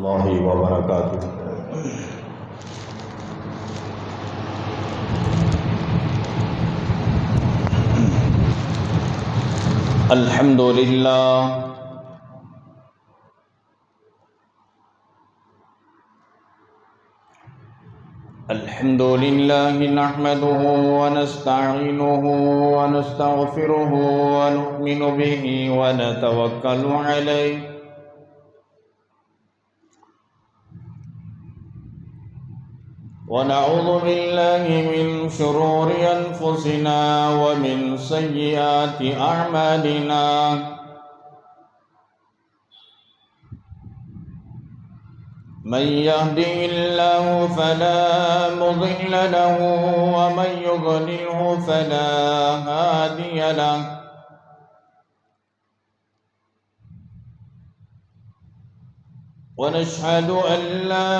اللہ وبرکاتہ۔ الحمد للہ الحمد للہ نحمده ونستعینه ونستغفره ونؤمن به ونتوکل علیہ ونعوذ بالله من شرور أنفسنا ومن سيئات أعمالنا من يهده الله فلا مضل له ومن يضلله فلا هادي له ونشهد أن لا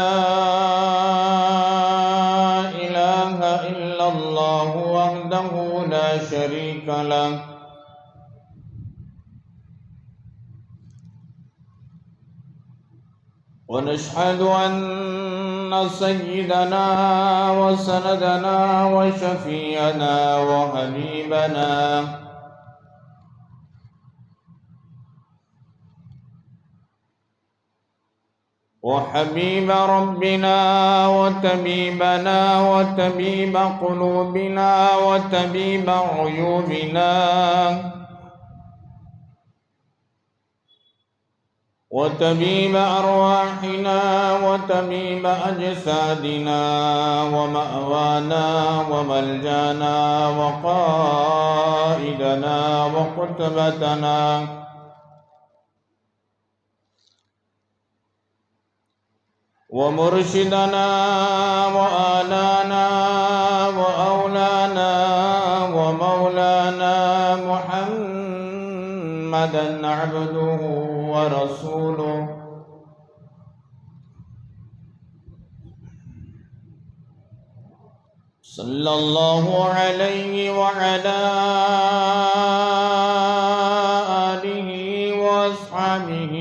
إله إلا الله وحده لا شريك له ونشهد أن سيدنا وسندنا وشفيعنا وحبيبنا وحبيب ربنا وطبيبنا وطبيب قلوبنا وطبيب عيوبنا وطبيب أرواحنا وطبيب أجسادنا ومأوانا وملجانا وقائدنا وقتبتنا ومرشدنا وآلانا وأولانا ومولانا محمدا عبده ورسوله صلى الله عليه وعلى آله وأصحابه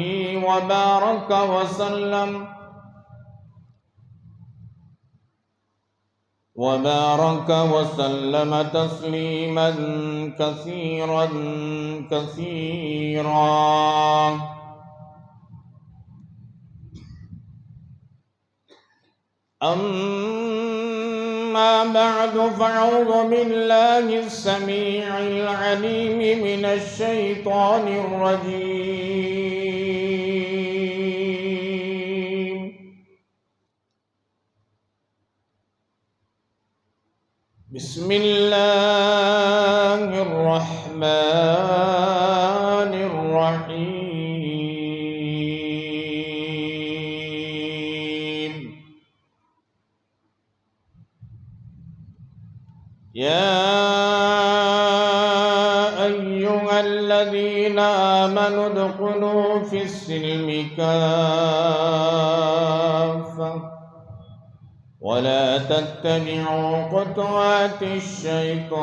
وبارك وسلم تسليما كثيرا كثيرا. أما بعد فأعوذ بالله السميع العليم من الشيطان الرجيم. بسم الله الرحمن الرحيم. يا أيها الذين آمنوا ادخلوا في السلم كافة ولا تتبعوا خطوات الشيطان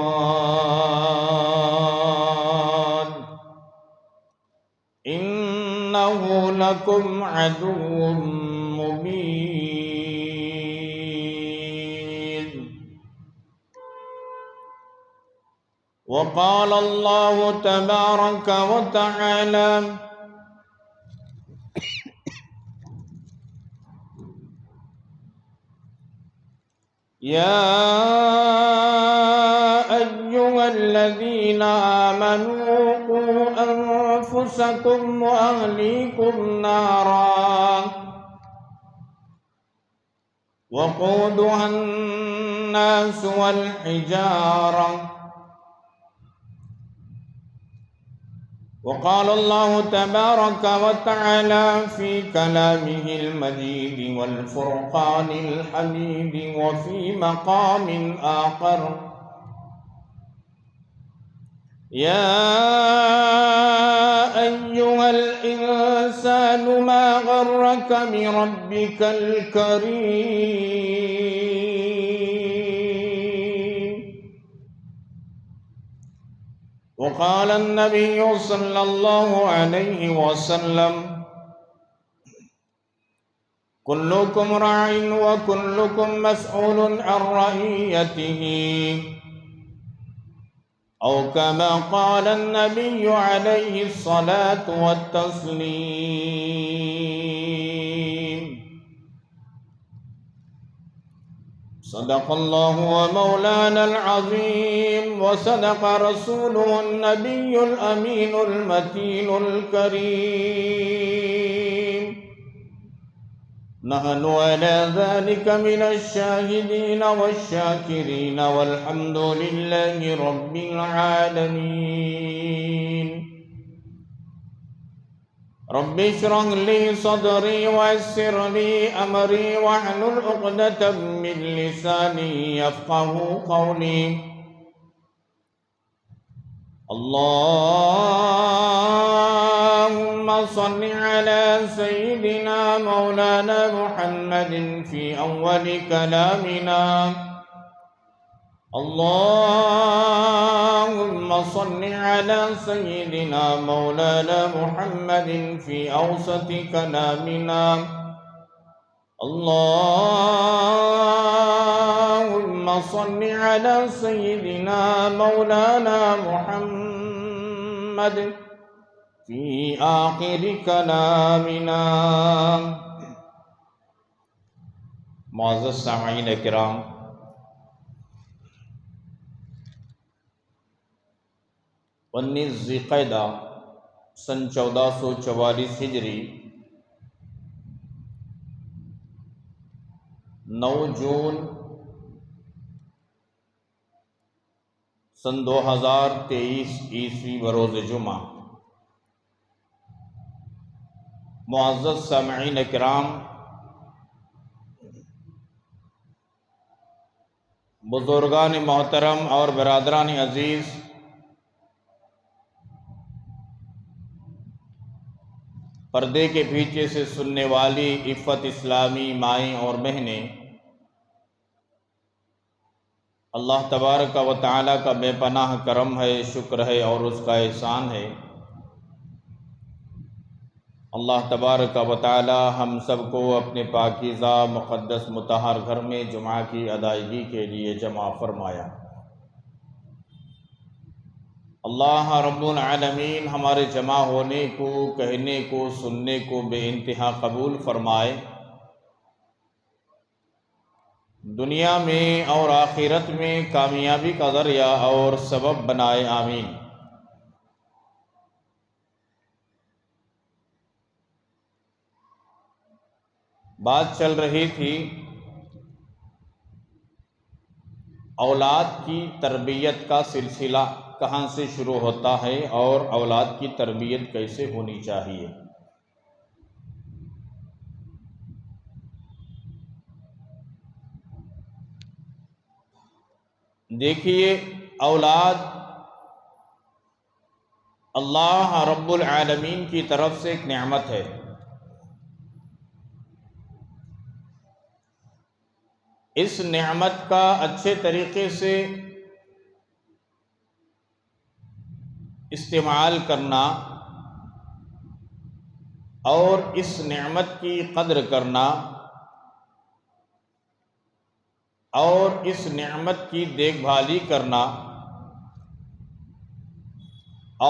إنه لكم عدو مبين. وقال الله تبارك وتعالى: يا أيها الذين آمنوا قوا أنفسكم وأهليكم نارا وقودها الناس والحجارة. وقال الله تبارك وتعالى في كلامه المجيد والفرقان الحميد وفي مقام آخر: يا أيها الإنسان ما غرك بربك الكريم. وقال النبي صلى الله عليه وسلم: كلكم راع وكلكم مسؤول عن رعيته أو كما قال النبي عليه الصلاة والتسليم. صدق الله ومولانا العظيم، وصدق رسوله النبي الأمين المتين الكريم. نحن على ذلك من الشاهدين والشاكرين، والحمد لله رب العالمين. رب اشرح لي صدري ويسر لي أمري واحلل عقدة من لساني يفقه قولي. اللهم صل على سيدنا مولانا محمد في أول كلامنا. اللهم صل على سيدنا مولانا محمد في أوسط كلامنا. اللهم صل على سيدنا مولانا محمد في آخر كلامنا. معزز سامعین کرام، 19 ذی القعدہ سن 1444 ہجری، 9 جون سن 2023 عیسوی بروز جمعہ. معزز سامعین کرام، بزرگان محترم اور برادران عزیز، پردے کے پیچھے سے سننے والی عفت اسلامی مائیں اور بہنیں، اللہ تبارک و تعالیٰ کا بے پناہ کرم ہے، شکر ہے اور اس کا احسان ہے. اللہ تبارک و تعالیٰ ہم سب کو اپنے پاکیزہ مقدس مطہر گھر میں جمعہ کی ادائیگی کے لیے جمع فرمایا. اللہ رب العالمین ہمارے جمع ہونے کو، کہنے کو، سننے کو بے انتہا قبول فرمائے، دنیا میں اور آخرت میں کامیابی کا ذریعہ اور سبب بنائے. آمین. بات چل رہی تھی اولاد کی تربیت کا سلسلہ کہاں سے شروع ہوتا ہے اور اولاد کی تربیت کیسے ہونی چاہیے. دیکھیے، اولاد اللہ رب العالمین کی طرف سے ایک نعمت ہے. اس نعمت کا اچھے طریقے سے استعمال کرنا اور اس نعمت کی قدر کرنا اور اس نعمت کی دیکھ بھالی کرنا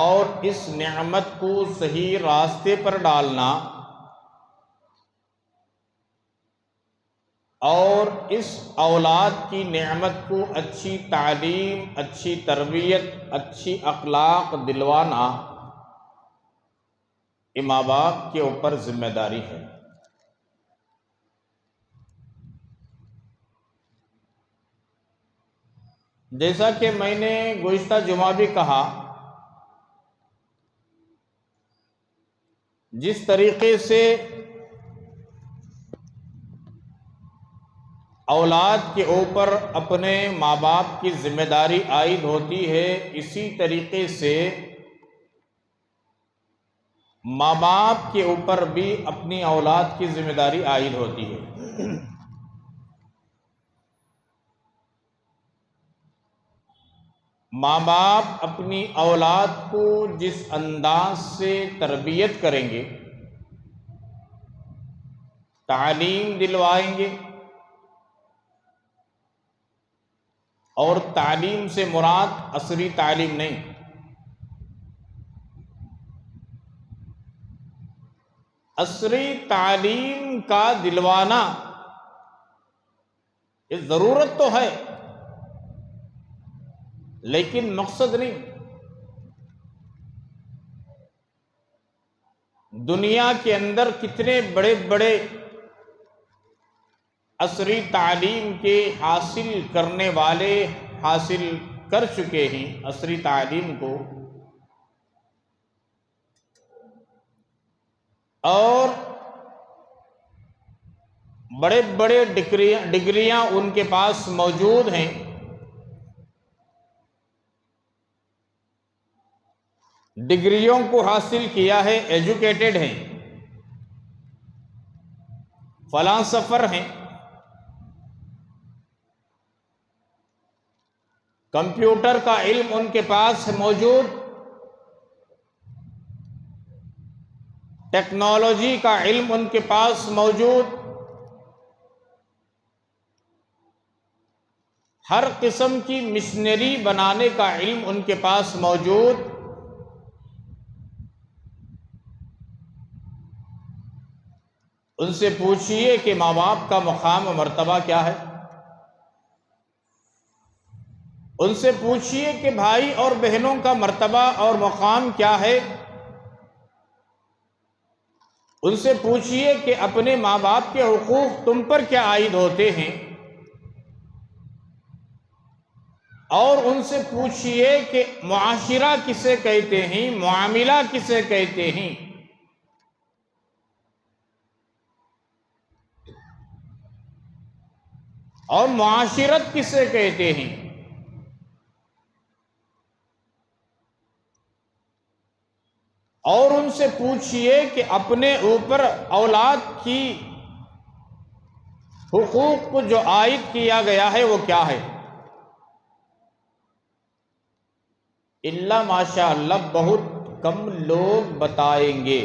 اور اس نعمت کو صحیح راستے پر ڈالنا اور اس اولاد کی نعمت کو اچھی تعلیم، اچھی تربیت، اچھی اخلاق دلوانا ماں باپ کے اوپر ذمہ داری ہے. جیسا کہ میں نے گزشتہ جمعہ بھی کہا، جس طریقے سے اولاد کے اوپر اپنے ماں باپ کی ذمہ داری عائد ہوتی ہے، اسی طریقے سے ماں باپ کے اوپر بھی اپنی اولاد کی ذمہ داری عائد ہوتی ہے. ماں باپ اپنی اولاد کو جس انداز سے تربیت کریں گے، تعلیم دلوائیں گے، اور تعلیم سے مراد عصری تعلیم نہیں، عصری تعلیم کا دلوانا یہ ضرورت تو ہے لیکن مقصد نہیں۔ دنیا کے اندر کتنے بڑے بڑے عصری تعلیم کے حاصل کرنے والے حاصل کر چکے ہیں عصری تعلیم کو، اور بڑے بڑے ڈگریاں ان کے پاس موجود ہیں، ڈگریوں کو حاصل کیا ہے، ایجوکیٹڈ ہیں، فلاسفر ہیں، کمپیوٹر کا علم ان کے پاس موجود، ٹیکنالوجی کا علم ان کے پاس موجود، ہر قسم کی مشنری بنانے کا علم ان کے پاس موجود، ان سے پوچھئے کہ ماں باپ کا مقام و مرتبہ کیا ہے، ان سے پوچھئے کہ بھائی اور بہنوں کا مرتبہ اور مقام کیا ہے، ان سے پوچھئے کہ اپنے ماں باپ کے حقوق تم پر کیا عائد ہوتے ہیں، اور ان سے پوچھئے کہ معاشرہ کسے کہتے ہیں، معاملہ کسے کہتے ہیں، اور معاشرت کسے کہتے ہیں، اور ان سے پوچھئے کہ اپنے اوپر اولاد کی حقوق کو جو عائد کیا گیا ہے وہ کیا ہے۔ الا ماشاء اللہ بہت کم لوگ بتائیں گے،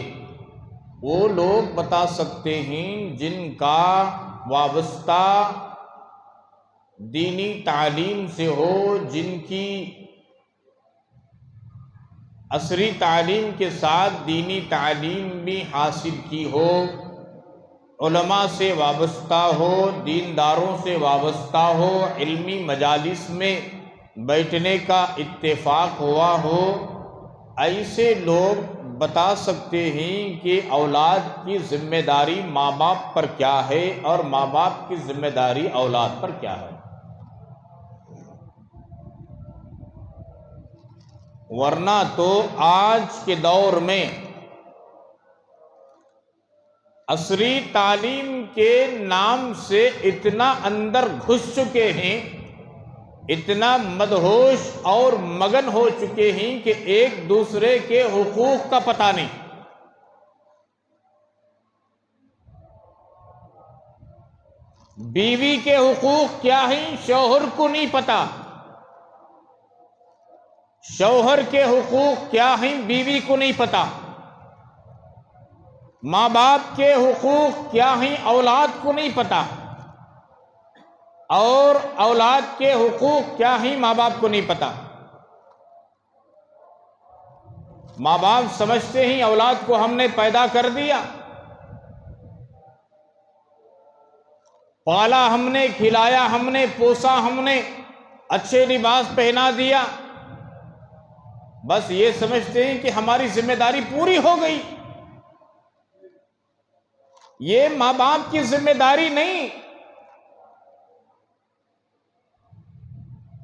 وہ لوگ بتا سکتے ہیں جن کا وابستہ دینی تعلیم سے ہو، جن کی عصری تعلیم کے ساتھ دینی تعلیم بھی حاصل کی ہو، علماء سے وابستہ ہو، دینداروں سے وابستہ ہو، علمی مجالس میں بیٹھنے کا اتفاق ہوا ہو، ایسے لوگ بتا سکتے ہیں کہ اولاد کی ذمہ داری ماں باپ پر کیا ہے اور ماں باپ کی ذمہ داری اولاد پر کیا ہے۔ ورنہ تو آج کے دور میں عصری تعلیم کے نام سے اتنا اندر گھس چکے ہیں، اتنا مدہوش اور مگن ہو چکے ہیں کہ ایک دوسرے کے حقوق کا پتہ نہیں۔ بیوی کے حقوق کیا ہیں شوہر کو نہیں پتہ، شوہر کے حقوق کیا ہیں بیوی کو نہیں پتہ، ماں باپ کے حقوق کیا ہیں اولاد کو نہیں پتہ، اور اولاد کے حقوق کیا ہیں ماں باپ کو نہیں پتہ۔ ماں باپ سمجھتے ہیں اولاد کو ہم نے پیدا کر دیا، پالا ہم نے، کھلایا ہم نے، پوسا ہم نے، اچھے لباس پہنا دیا، بس یہ سمجھتے ہیں کہ ہماری ذمہ داری پوری ہو گئی۔ یہ ماں باپ کی ذمہ داری نہیں،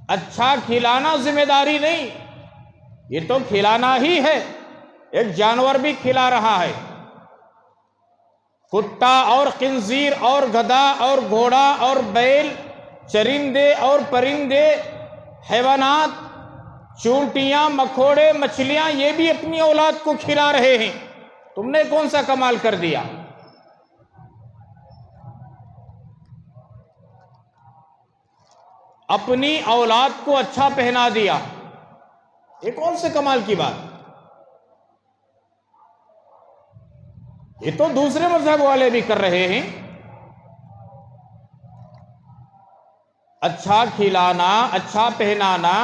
اچھا کھلانا ذمہ داری نہیں، یہ تو کھلانا ہی ہے، ایک جانور بھی کھلا رہا ہے، کتا اور خنزیر اور گدھا اور گھوڑا اور بیل، چرندے اور پرندے، حیوانات، چونٹیاں، مکوڑے، مچھلیاں، یہ بھی اپنی اولاد کو کھلا رہے ہیں، تم نے کون سا کمال کر دیا؟ اپنی اولاد کو اچھا پہنا دیا، یہ کون سے کمال کی بات؟ یہ تو دوسرے مذہب والے بھی کر رہے ہیں، اچھا کھلانا، اچھا پہنانا،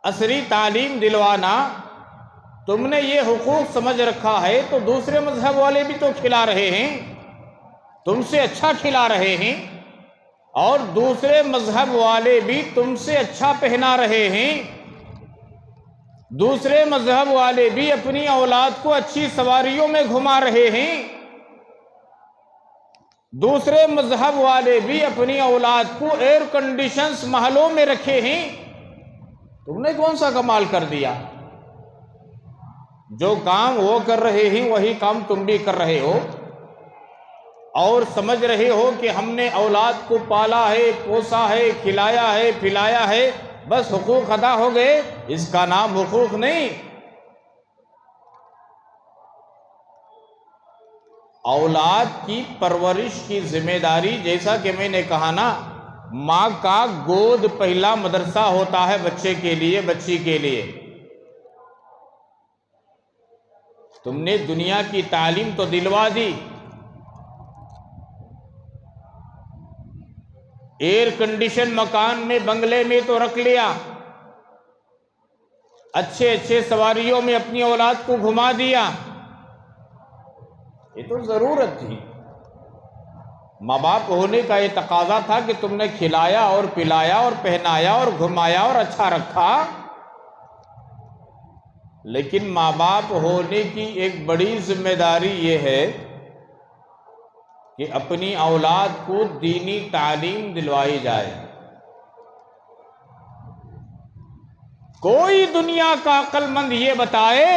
عصری تعلیم دلوانا، تم نے یہ حقوق سمجھ رکھا ہے تو دوسرے مذہب والے بھی تو کھلا رہے ہیں، تم سے اچھا کھلا رہے ہیں، اور دوسرے مذہب والے بھی تم سے اچھا پہنا رہے ہیں، دوسرے مذہب والے بھی اپنی اولاد کو اچھی سواریوں میں گھما رہے ہیں، دوسرے مذہب والے بھی اپنی اولاد کو ایئر کنڈیشنز محلوں میں رکھے ہیں، تم نے کون سا کمال کر دیا؟ جو کام وہ کر رہے ہیں وہی کام تم بھی کر رہے ہو، اور سمجھ رہے ہو کہ ہم نے اولاد کو پالا ہے، پوسا ہے، کھلایا ہے، پلایا ہے، بس حقوق ادا ہو گئے۔ اس کا نام حقوق نہیں۔ اولاد کی پرورش کی ذمہ داری، جیسا کہ میں نے کہا نا، ماں کا گود پہلا مدرسہ ہوتا ہے بچے کے لیے، بچی کے لیے۔ تم نے دنیا کی تعلیم تو دلوا دی، ایئر کنڈیشن مکان میں، بنگلے میں تو رکھ لیا، اچھے اچھے سواریوں میں اپنی اولاد کو گھما دیا، یہ تو ضرورت تھی۔ ماں باپ ہونے کا یہ تقاضا تھا کہ تم نے کھلایا اور پلایا اور پہنایا اور گھمایا اور اچھا رکھا۔ لیکن ماں باپ ہونے کی ایک بڑی ذمہ داری یہ ہے کہ اپنی اولاد کو دینی تعلیم دلوائی جائے۔ کوئی دنیا کا عقل مند یہ بتائے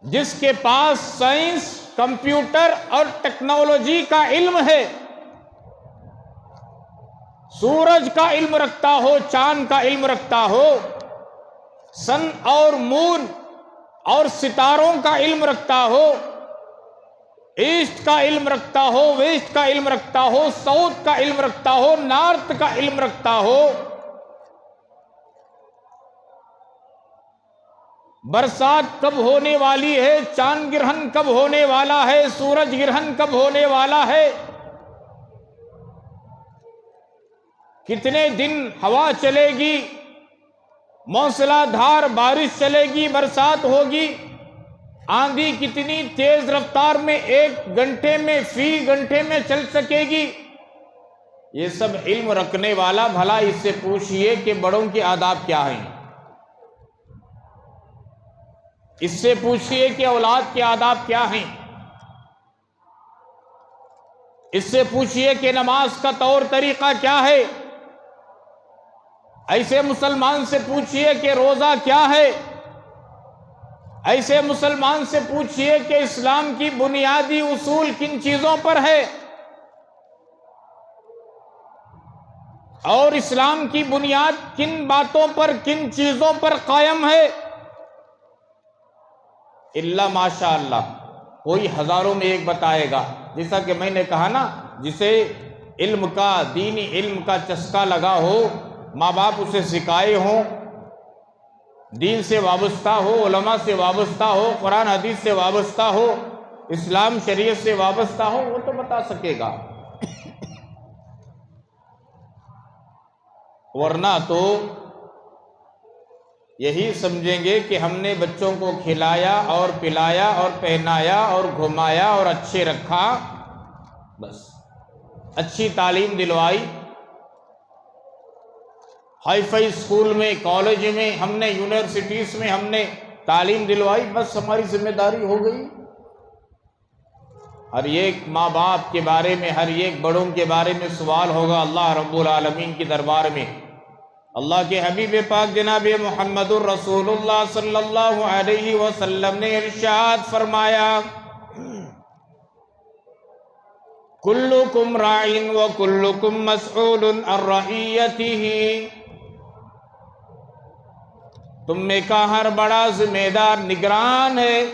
جس کے پاس سائنس، کمپیوٹر اور ٹیکنالوجی کا علم ہے، سورج کا علم رکھتا ہو، چاند کا علم رکھتا ہو، سن اور مون اور ستاروں کا علم رکھتا ہو، ایسٹ کا علم رکھتا ہو، ویسٹ کا علم رکھتا ہو، ساؤتھ کا علم رکھتا ہو، نارتھ کا علم رکھتا ہو، برسات کب ہونے والی ہے، چاند گرہن کب ہونے والا ہے، سورج گرہن کب ہونے والا ہے، کتنے دن ہوا چلے گی، موسلا دھار بارش چلے گی، برسات ہوگی، آندھی کتنی تیز رفتار میں ایک گھنٹے میں، فی گھنٹے میں چل سکے گی، یہ سب علم رکھنے والا بھلا اس سے پوچھئے کہ بڑوں کے آداب کیا ہیں، اس سے پوچھئے کہ اولاد کے آداب کیا ہیں، اس سے پوچھئے کہ نماز کا طور طریقہ کیا ہے، ایسے مسلمان سے پوچھئے کہ روزہ کیا ہے، ایسے مسلمان سے پوچھئے کہ اسلام کی بنیادی اصول کن چیزوں پر ہے، اور اسلام کی بنیاد کن باتوں پر، کن چیزوں پر قائم ہے۔ اللہ ماشاء اللہ کوئی ہزاروں میں ایک بتائے گا، جیسا کہ میں نے کہا نا، جسے علم کا، دینی علم کا چسکا لگا ہو، ماں باپ اسے سکھائے ہوں، دین سے وابستہ ہو، علماء سے وابستہ ہو، قرآن حدیث سے وابستہ ہو، اسلام شریعت سے وابستہ ہو، وہ تو بتا سکے گا، ورنہ تو یہی سمجھیں گے کہ ہم نے بچوں کو کھلایا اور پلایا اور پہنایا اور گھمایا اور اچھے رکھا، بس اچھی تعلیم دلوائی، ہائی فائی اسکول میں، کالج میں ہم نے، یونیورسٹیز میں ہم نے تعلیم دلوائی، بس ہماری ذمہ داری ہو گئی۔ ہر ایک ماں باپ کے بارے میں، ہر ایک بڑوں کے بارے میں سوال ہوگا اللہ رب العالمین کے دربار میں۔ اللہ کے حبیب پاک جناب محمد الرسول اللہ صلی اللہ علیہ وسلم نے ارشاد فرمایا، کلکم راع وکلکم مسئول عن رعیتہ، تم میں کا ہر بڑا ذمہ دار نگران ہے،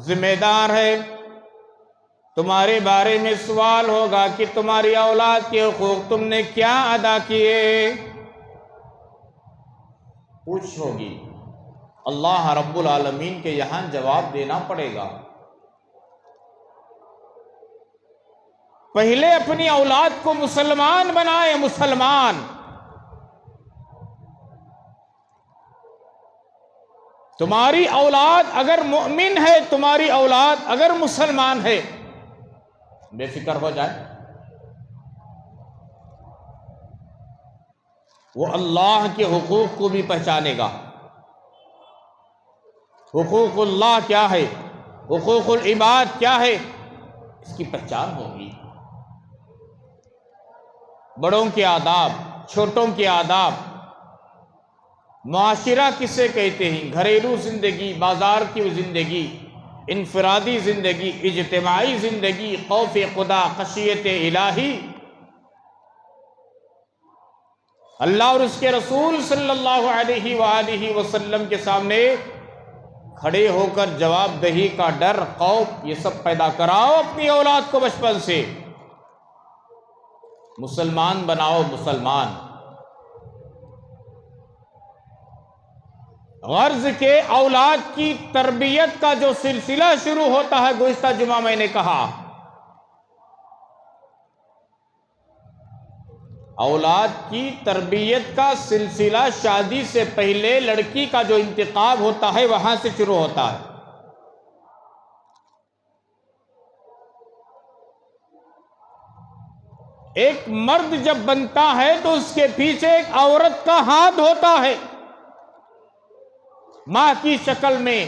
ذمہ دار ہے، تمہارے بارے میں سوال ہوگا کہ تمہاری اولاد کے حقوق تم نے کیا ادا کیے، پوچھ ہوگی، اللہ رب العالمین کے یہاں جواب دینا پڑے گا۔ پہلے اپنی اولاد کو مسلمان بنائے، مسلمان۔ تمہاری اولاد اگر مؤمن ہے، تمہاری اولاد اگر مسلمان ہے، بے فکر ہو جائے، وہ اللہ کے حقوق کو بھی پہچانے گا۔ حقوق اللہ کیا ہے، حقوق العباد کیا ہے، اس کی پہچان ہوگی۔ بڑوں کے آداب، چھوٹوں کے آداب، معاشرہ کسے کہتے ہیں، گھریلو زندگی، بازار کی زندگی، انفرادی زندگی، اجتماعی زندگی، خوف خدا، خشیت الہی، اللہ اور اس کے رسول صلی اللہ علیہ وآلہ وسلم کے سامنے کھڑے ہو کر جواب دہی کا ڈر، خوف، یہ سب پیدا کراؤ اپنی اولاد کو بچپن سے، مسلمان بناؤ، مسلمان۔ غرض کے اولاد کی تربیت کا جو سلسلہ شروع ہوتا ہے، گزشتہ جمعہ میں نے کہا، اولاد کی تربیت کا سلسلہ شادی سے پہلے لڑکی کا جو انتخاب ہوتا ہے وہاں سے شروع ہوتا ہے۔ ایک مرد جب بنتا ہے تو اس کے پیچھے ایک عورت کا ہاتھ ہوتا ہے، ماں کی شکل میں،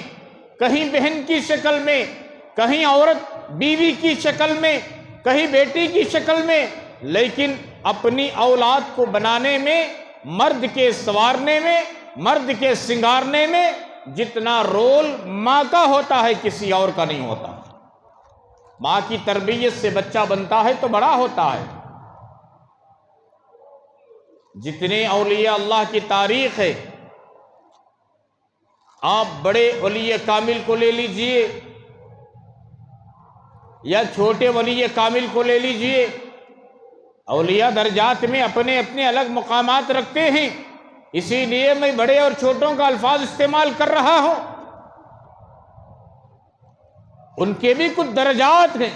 کہیں بہن کی شکل میں، کہیں عورت بیوی کی شکل میں، کہیں بیٹی کی شکل میں، لیکن اپنی اولاد کو بنانے میں، مرد کے سنوارنے میں، مرد کے سنگارنے میں جتنا رول ماں کا ہوتا ہے کسی اور کا نہیں ہوتا۔ ماں کی تربیت سے بچہ بنتا ہے تو بڑا ہوتا ہے۔ جتنے اولیاء اللہ کی تاریخ ہے، آپ بڑے ولی کامل کو لے لیجئے یا چھوٹے ولی کامل کو لے لیجئے، اولیاء درجات میں اپنے اپنے الگ مقامات رکھتے ہیں، اسی لیے میں بڑے اور چھوٹوں کا الفاظ استعمال کر رہا ہوں۔ ان کے بھی کچھ درجات ہیں،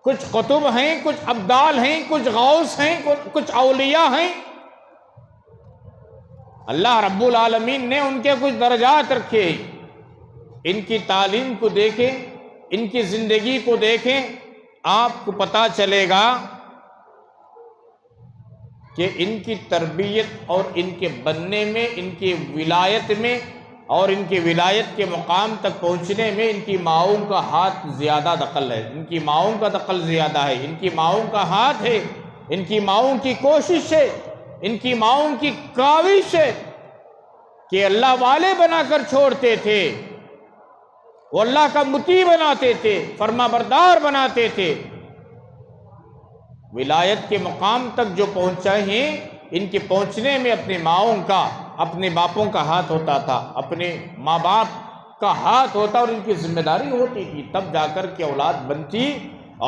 کچھ قطب ہیں، کچھ ابدال ہیں، کچھ غوث ہیں، کچھ اولیاء ہیں۔ اللہ رب العالمین نے ان کے کچھ درجات رکھے۔ ان کی تعلیم کو دیکھیں، ان کی زندگی کو دیکھیں، آپ کو پتہ چلے گا کہ ان کی تربیت اور ان کے بننے میں، ان کی ولایت میں اور ان کی ولایت کے مقام تک پہنچنے میں ان کی ماؤں کا ہاتھ زیادہ دخل ہے، ان کی ماؤں کا دخل زیادہ ہے، ان کی ماؤں کا ہاتھ ہے، ان کی ماؤں کی کوشش ہے، ان کی ماؤں کی کاوش ہے کہ اللہ والے بنا کر چھوڑتے تھے، وہ اللہ کا مطیع بناتے تھے، فرما بردار بناتے تھے۔ ولایت کے مقام تک جو پہنچے ہیں، ان کے پہنچنے میں اپنے ماؤں کا، اپنے باپوں کا ہاتھ ہوتا تھا، اپنے ماں باپ کا ہاتھ ہوتا اور ان کی ذمہ داری ہوتی تھی، تب جا کر کے اولاد بنتی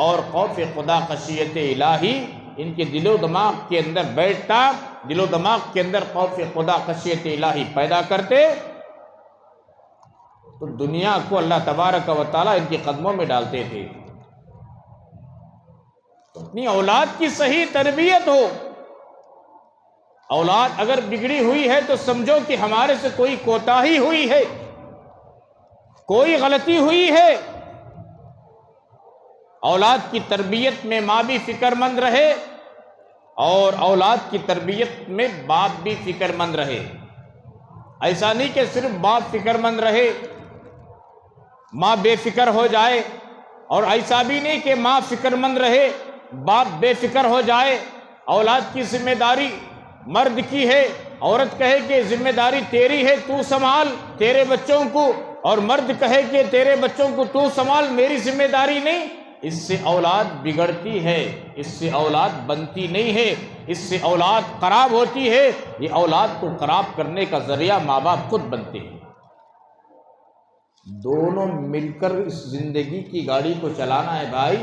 اور خوف خدا، خشیت الہی ان کے دل و دماغ کے اندر بیٹھتا، دل و دماغ کے اندر خوف خدا، خشیت الہی پیدا کرتے تو دنیا کو اللہ تبارک و تعالیٰ ان کے قدموں میں ڈالتے تھے۔ اپنی اولاد کی صحیح تربیت ہو۔ اولاد اگر بگڑی ہوئی ہے تو سمجھو کہ ہمارے سے کوئی کوتاہی ہوئی ہے، کوئی غلطی ہوئی ہے۔ اولاد کی تربیت میں ماں بھی فکر مند رہے اور اولاد کی تربیت میں باپ بھی فکر مند رہے۔ ایسا نہیں کہ صرف باپ فکر مند رہے، ماں بے فکر ہو جائے، اور ایسا بھی نہیں کہ ماں فکر مند رہے، باپ بے فکر ہو جائے۔ اولاد کی ذمہ داری مرد کی ہے، عورت کہے کہ ذمہ داری تیری ہے، تو سنبھال تیرے بچوں کو، اور مرد کہے کہ تیرے بچوں کو تو سنبھال، میری ذمہ داری نہیں۔ اس سے اولاد بگڑتی ہے، اس سے اولاد بنتی نہیں ہے، اس سے اولاد خراب ہوتی ہے۔ یہ اولاد کو خراب کرنے کا ذریعہ ماں باپ خود بنتے ہیں۔ دونوں مل کر اس زندگی کی گاڑی کو چلانا ہے بھائی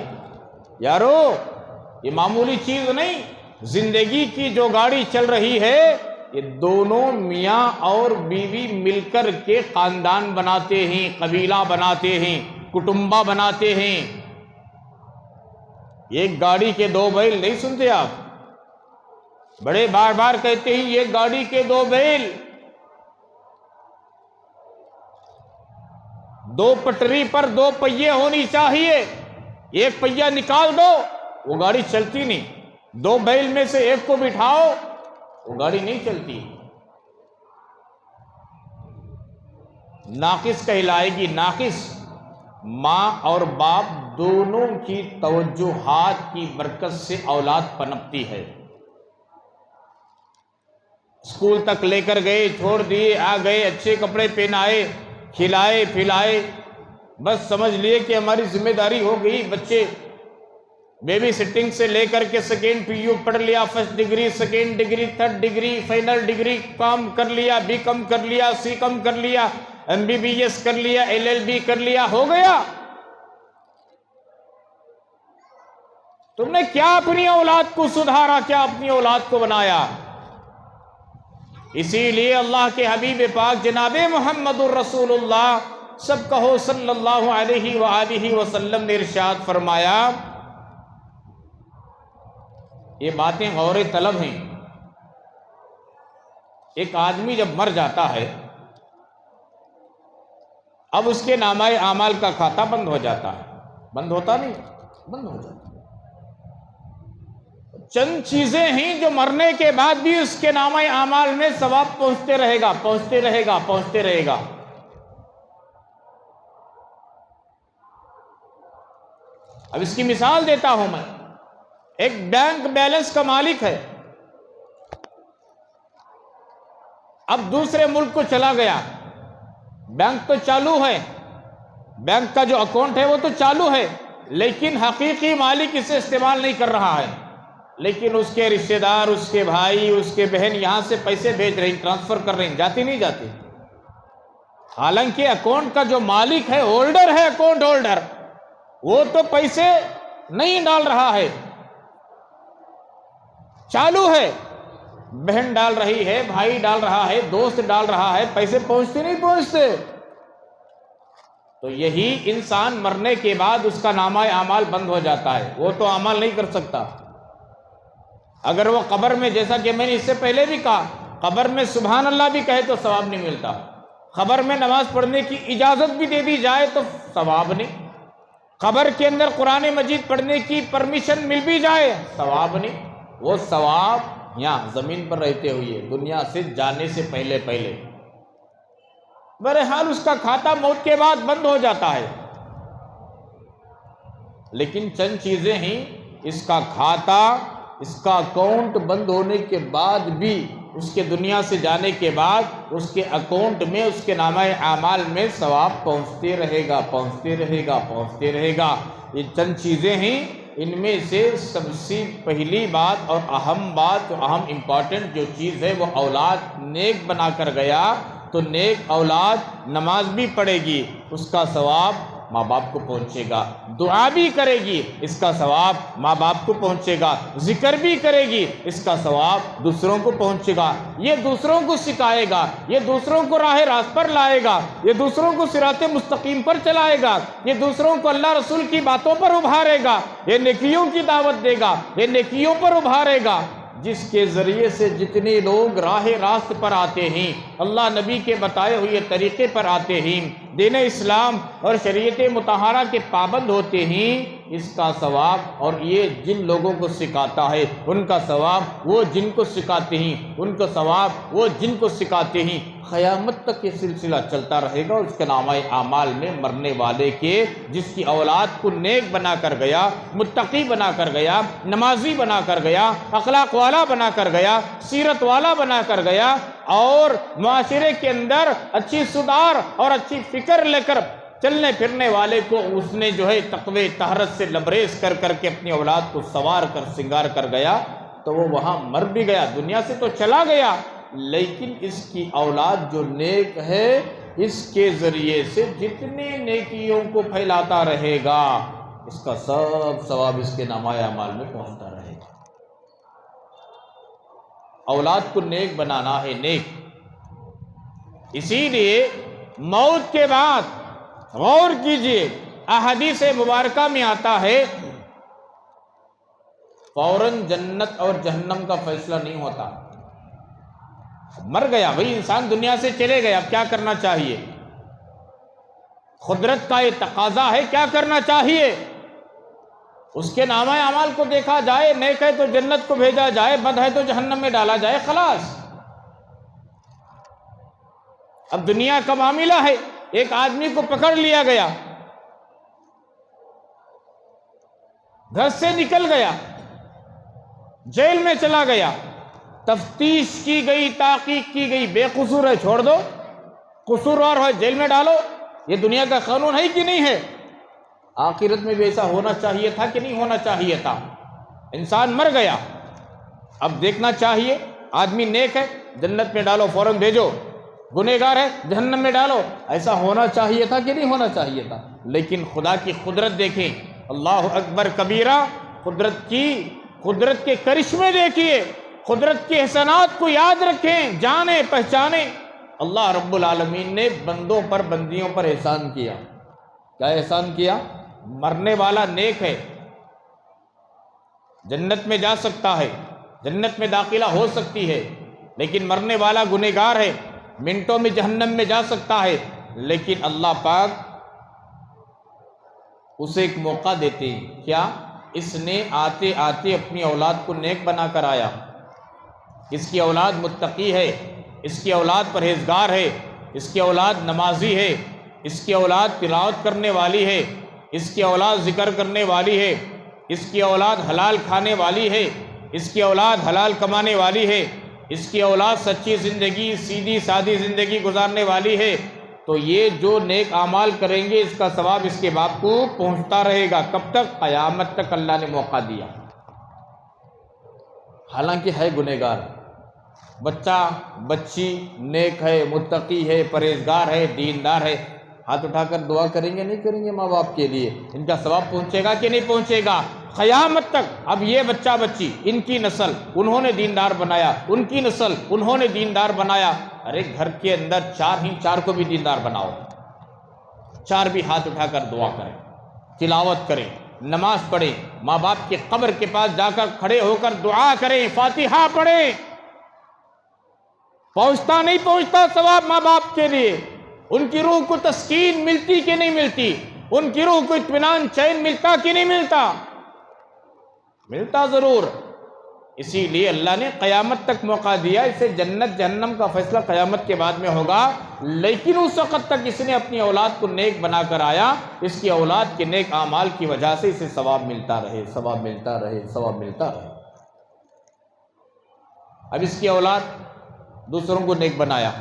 یارو، یہ معمولی چیز نہیں۔ زندگی کی جو گاڑی چل رہی ہے، یہ دونوں میاں اور بیوی مل کر کے خاندان بناتے ہیں، قبیلہ بناتے ہیں، کٹنبہ بناتے ہیں۔ ایک گاڑی کے دو بیل نہیں سنتے آپ؟ بڑے بار بار کہتے ہیں ایک گاڑی کے دو بیل، دو پٹری پر دو پہیے ہونی چاہیے، ایک پہیا نکال دو وہ گاڑی چلتی نہیں، دو بیل میں سے ایک کو بٹھاؤ وہ گاڑی نہیں چلتی، ناقص کہلائے گی۔ ناقص ماں اور باپ دونوں کی توجہات کی برکت سے اولاد پنپتی ہے۔ اسکول تک لے کر گئے، چھوڑ دیے، آ گئے، اچھے کپڑے پہنائے، کھلائے پھلائے، بس سمجھ لیے کہ ہماری ذمہ داری ہو گئی۔ بچے بیبی سٹنگ سے لے کر کے سیکنڈ پی یو پڑھ لیا، first degree, second degree, third degree, final degree کام کر لیا، بی کم کر لیا، سی کم کر لیا، ایم بی بی ایس کر لیا، ایل ایل بی کر لیا، ہو گیا۔ تم نے کیا اپنی اولاد کو سدھارا، کیا اپنی اولاد کو بنایا؟ اسی لیے اللہ کے حبیب پاک جناب محمد الرسول اللہ سب کہو صلی اللہ علیہ وآلہ وسلم نے ارشاد فرمایا، یہ باتیں غور طلب ہیں۔ ایک آدمی جب مر جاتا ہے اب اس کے نامہ اعمال کا کھاتہ بند ہو جاتا ہے، بند ہوتا نہیں، بند ہو جاتا ہے۔ چند چیزیں ہیں جو مرنے کے بعد بھی اس کے نامہ اعمال میں ثواب پہنچتے رہے گا، پہنچتے رہے گا، پہنچتے رہے گا۔ اب اس کی مثال دیتا ہوں میں۔ ایک بینک بیلنس کا مالک ہے، اب دوسرے ملک کو چلا گیا، بینک تو چالو ہے، بینک کا جو اکاؤنٹ ہے وہ تو چالو ہے، لیکن حقیقی مالک اسے استعمال نہیں کر رہا ہے، لیکن اس کے رشتہ دار، اس کے بھائی، اس کے بہن یہاں سے پیسے بھیج رہے ہیں، ٹرانسفر کر رہے ہیں، جاتی نہیں جاتی؟ حالانکہ اکاؤنٹ کا جو مالک ہے، ہولڈر ہے، اکاؤنٹ ہولڈر، وہ تو پیسے نہیں ڈال رہا ہے، چالو ہے، بہن ڈال رہی ہے، بھائی ڈال رہا ہے، دوست ڈال رہا ہے، پیسے پہنچتے نہیں پہنچتے؟ تو یہی انسان مرنے کے بعد اس کا نامہ اعمال بند ہو جاتا ہے، وہ تو عمل نہیں کر سکتا۔ اگر وہ قبر میں، جیسا کہ میں نے اس سے پہلے بھی کہا، قبر میں سبحان اللہ بھی کہے تو ثواب نہیں ملتا، قبر میں نماز پڑھنے کی اجازت بھی دے دی جائے تو ثواب نہیں، قبر کے اندر قرآن مجید پڑھنے کی پرمیشن مل بھی جائے ثواب نہیں، وہ ثواب یہاں زمین پر رہتے ہوئے، دنیا سے جانے سے پہلے پہلے۔ بہرحال اس کا کھاتہ موت کے بعد بند ہو جاتا ہے، لیکن چند چیزیں ہیں، اس کا کھاتہ، اس کا اکاؤنٹ بند ہونے کے بعد بھی، اس کے دنیا سے جانے کے بعد اس کے اکاؤنٹ میں، اس کے نامہ اعمال میں ثواب پہنچتے رہے گا، پہنچتے رہے گا، پہنچتے رہے گا۔ یہ چند چیزیں ہیں، ان میں سے سب سے پہلی بات اور اہم بات، جو اہم امپورٹنٹ جو چیز ہے، وہ اولاد نیک بنا کر گیا تو نیک اولاد نماز بھی پڑھے گی، اس کا ثواب ماں باپ کو پہنچے گا، دعا بھی کرے گی، اس کا ثواب ماں باپ کو پہنچے گا، ذکر بھی کرے گی، اس کا ثواب دوسروں کو پہنچے گا، یہ دوسروں کو سکھائے گا، یہ دوسروں کو راہ راست پر لائے گا، یہ دوسروں کو صراط مستقیم پر چلائے گا، یہ دوسروں کو اللہ رسول کی باتوں پر ابھارے گا، یہ نیکیوں کی دعوت دے گا، یہ نیکیوں پر ابھارے گا، جس کے ذریعے سے جتنے لوگ راہ راست پر آتے ہیں، اللہ نبی کے بتائے ہوئے طریقے پر آتے ہیں، دین اسلام اور شریعت مطہرہ کے پابند ہوتے ہیں، اس کا ثواب، اور یہ جن لوگوں کو سکھاتا ہے ان کا ثواب، وہ جن کو سکھاتے ہیں ان کا ثواب، وہ جن کو سکھاتے ہیں، قیامت تک یہ سلسلہ چلتا رہے گا۔ اس کے نامہ اعمال میں مرنے والے کے، جس کی اولاد کو نیک بنا کر گیا، متقی بنا کر گیا، نمازی بنا کر گیا، اخلاق والا بنا کر گیا، سیرت والا بنا کر گیا، اور معاشرے کے اندر اچھی سدار اور اچھی فکر لے کر چلنے پھرنے والے کو اس نے جو ہے تقوی طہارت سے لبریز کر کر کے اپنی اولاد کو سوار کر سنگار کر گیا، تو وہ وہاں مر بھی گیا، دنیا سے تو چلا گیا، لیکن اس کی اولاد جو نیک ہے، اس کے ذریعے سے جتنے نیکیوں کو پھیلاتا رہے گا، اس کا سب ثواب اس کے نامہ اعمال میں پہنچتا رہے گا۔ اولاد کو نیک بنانا ہے، نیک۔ اسی لیے موت کے بعد غور کیجئے، احادیث مبارکہ میں آتا ہے فوراً جنت اور جہنم کا فیصلہ نہیں ہوتا. مر گیا بھائی انسان، دنیا سے چلے گیا، اب کیا کرنا چاہیے؟ قدرت کا یہ تقاضا ہے، کیا کرنا چاہیے؟ اس کے نامہ اعمال کو دیکھا جائے، نیک ہے تو جنت کو بھیجا جائے، بد ہے تو جہنم میں ڈالا جائے، خلاص. اب دنیا کا معاملہ ہے، ایک آدمی کو پکڑ لیا گیا، گھر سے نکل گیا، جیل میں چلا گیا، تفتیش کی گئی، تحقیق کی گئی، بے قصور ہے چھوڑ دو، قصوروار ہے جیل میں ڈالو. یہ دنیا کا قانون ہے کہ نہیں ہے؟ آخرت میں بھی ایسا ہونا چاہیے تھا کہ نہیں ہونا چاہیے تھا؟ انسان مر گیا، اب دیکھنا چاہیے آدمی نیک ہے جنت میں ڈالو فوراً بھیجو، گنہگار ہے جہنم میں ڈالو. ایسا ہونا چاہیے تھا کہ نہیں ہونا چاہیے تھا؟ لیکن خدا کی قدرت دیکھیں، اللہ اکبر کبیرہ، قدرت کے کرشمے دیکھیے، قدرت کے احسانات کو یاد رکھیں، جانیں پہچانیں. اللہ رب العالمین نے بندوں پر بندیوں پر احسان کیا. کیا احسان کیا؟ مرنے والا نیک ہے جنت میں جا سکتا ہے، جنت میں داخلہ ہو سکتی ہے، لیکن مرنے والا گنہگار ہے، منٹوں میں جہنم میں جا سکتا ہے. لیکن اللہ پاک اسے ایک موقع دیتے ہیں. کیا؟ اس نے آتے آتے اپنی اولاد کو نیک بنا کر آیا. اس کی اولاد متقی ہے، اس کی اولاد پرہیزگار ہے، اس کی اولاد نمازی ہے، اس کی اولاد تلاوت کرنے والی ہے، اس کی اولاد ذکر کرنے والی ہے، اس کی اولاد حلال کھانے والی ہے، اس کی اولاد حلال کمانے والی ہے، اس کی اولاد سچی زندگی، سیدھی سادی زندگی گزارنے والی ہے. تو یہ جو نیک اعمال کریں گے اس کا ثواب اس کے باپ کو پہنچتا رہے گا. کب تک؟ قیامت تک اللہ نے موقع دیا. حالانکہ ہے گنہگار، بچہ بچی نیک ہے، متقی ہے، پرہیزگار ہے، دیندار ہے، ہاتھ اٹھا کر دعا کریں گے نہیں کریں گے ماں باپ کے لیے؟ ان کا ثواب پہنچے گا کہ نہیں پہنچے گا؟ قیامت تک. اب یہ بچہ بچی، ان کی نسل انہوں نے دیندار بنایا، ان کی نسل انہوں نے دیندار بنایا. ارے گھر کے اندر چار کو بھی دیندار بناؤ، چار بھی ہاتھ اٹھا کر دعا کریں، تلاوت کریں، نماز پڑھیں، ماں باپ کے قبر کے پاس جا کر کھڑے ہو کر دعا کریں، فاتحہ پڑھیں. پہنچتا نہیں پہنچتا ثواب ماں باپ کے لیے؟ ان کی روح کو تسکین ملتی کہ نہیں ملتی؟ ان کی روح کو اطمینان چین ملتا کہ نہیں ملتا؟ ملتا ضرور. اسی لیے اللہ نے قیامت تک موقع دیا. اسے جنت جہنم کا فیصلہ قیامت کے بعد میں ہوگا، لیکن اس وقت تک اس نے اپنی اولاد کو نیک بنا کر آیا، اس کی اولاد کے نیک اعمال کی وجہ سے اسے ثواب ملتا رہے، ثواب ملتا رہے، ثواب ملتا رہے. اب اس کی اولاد دوسروں کو نیک بنایا،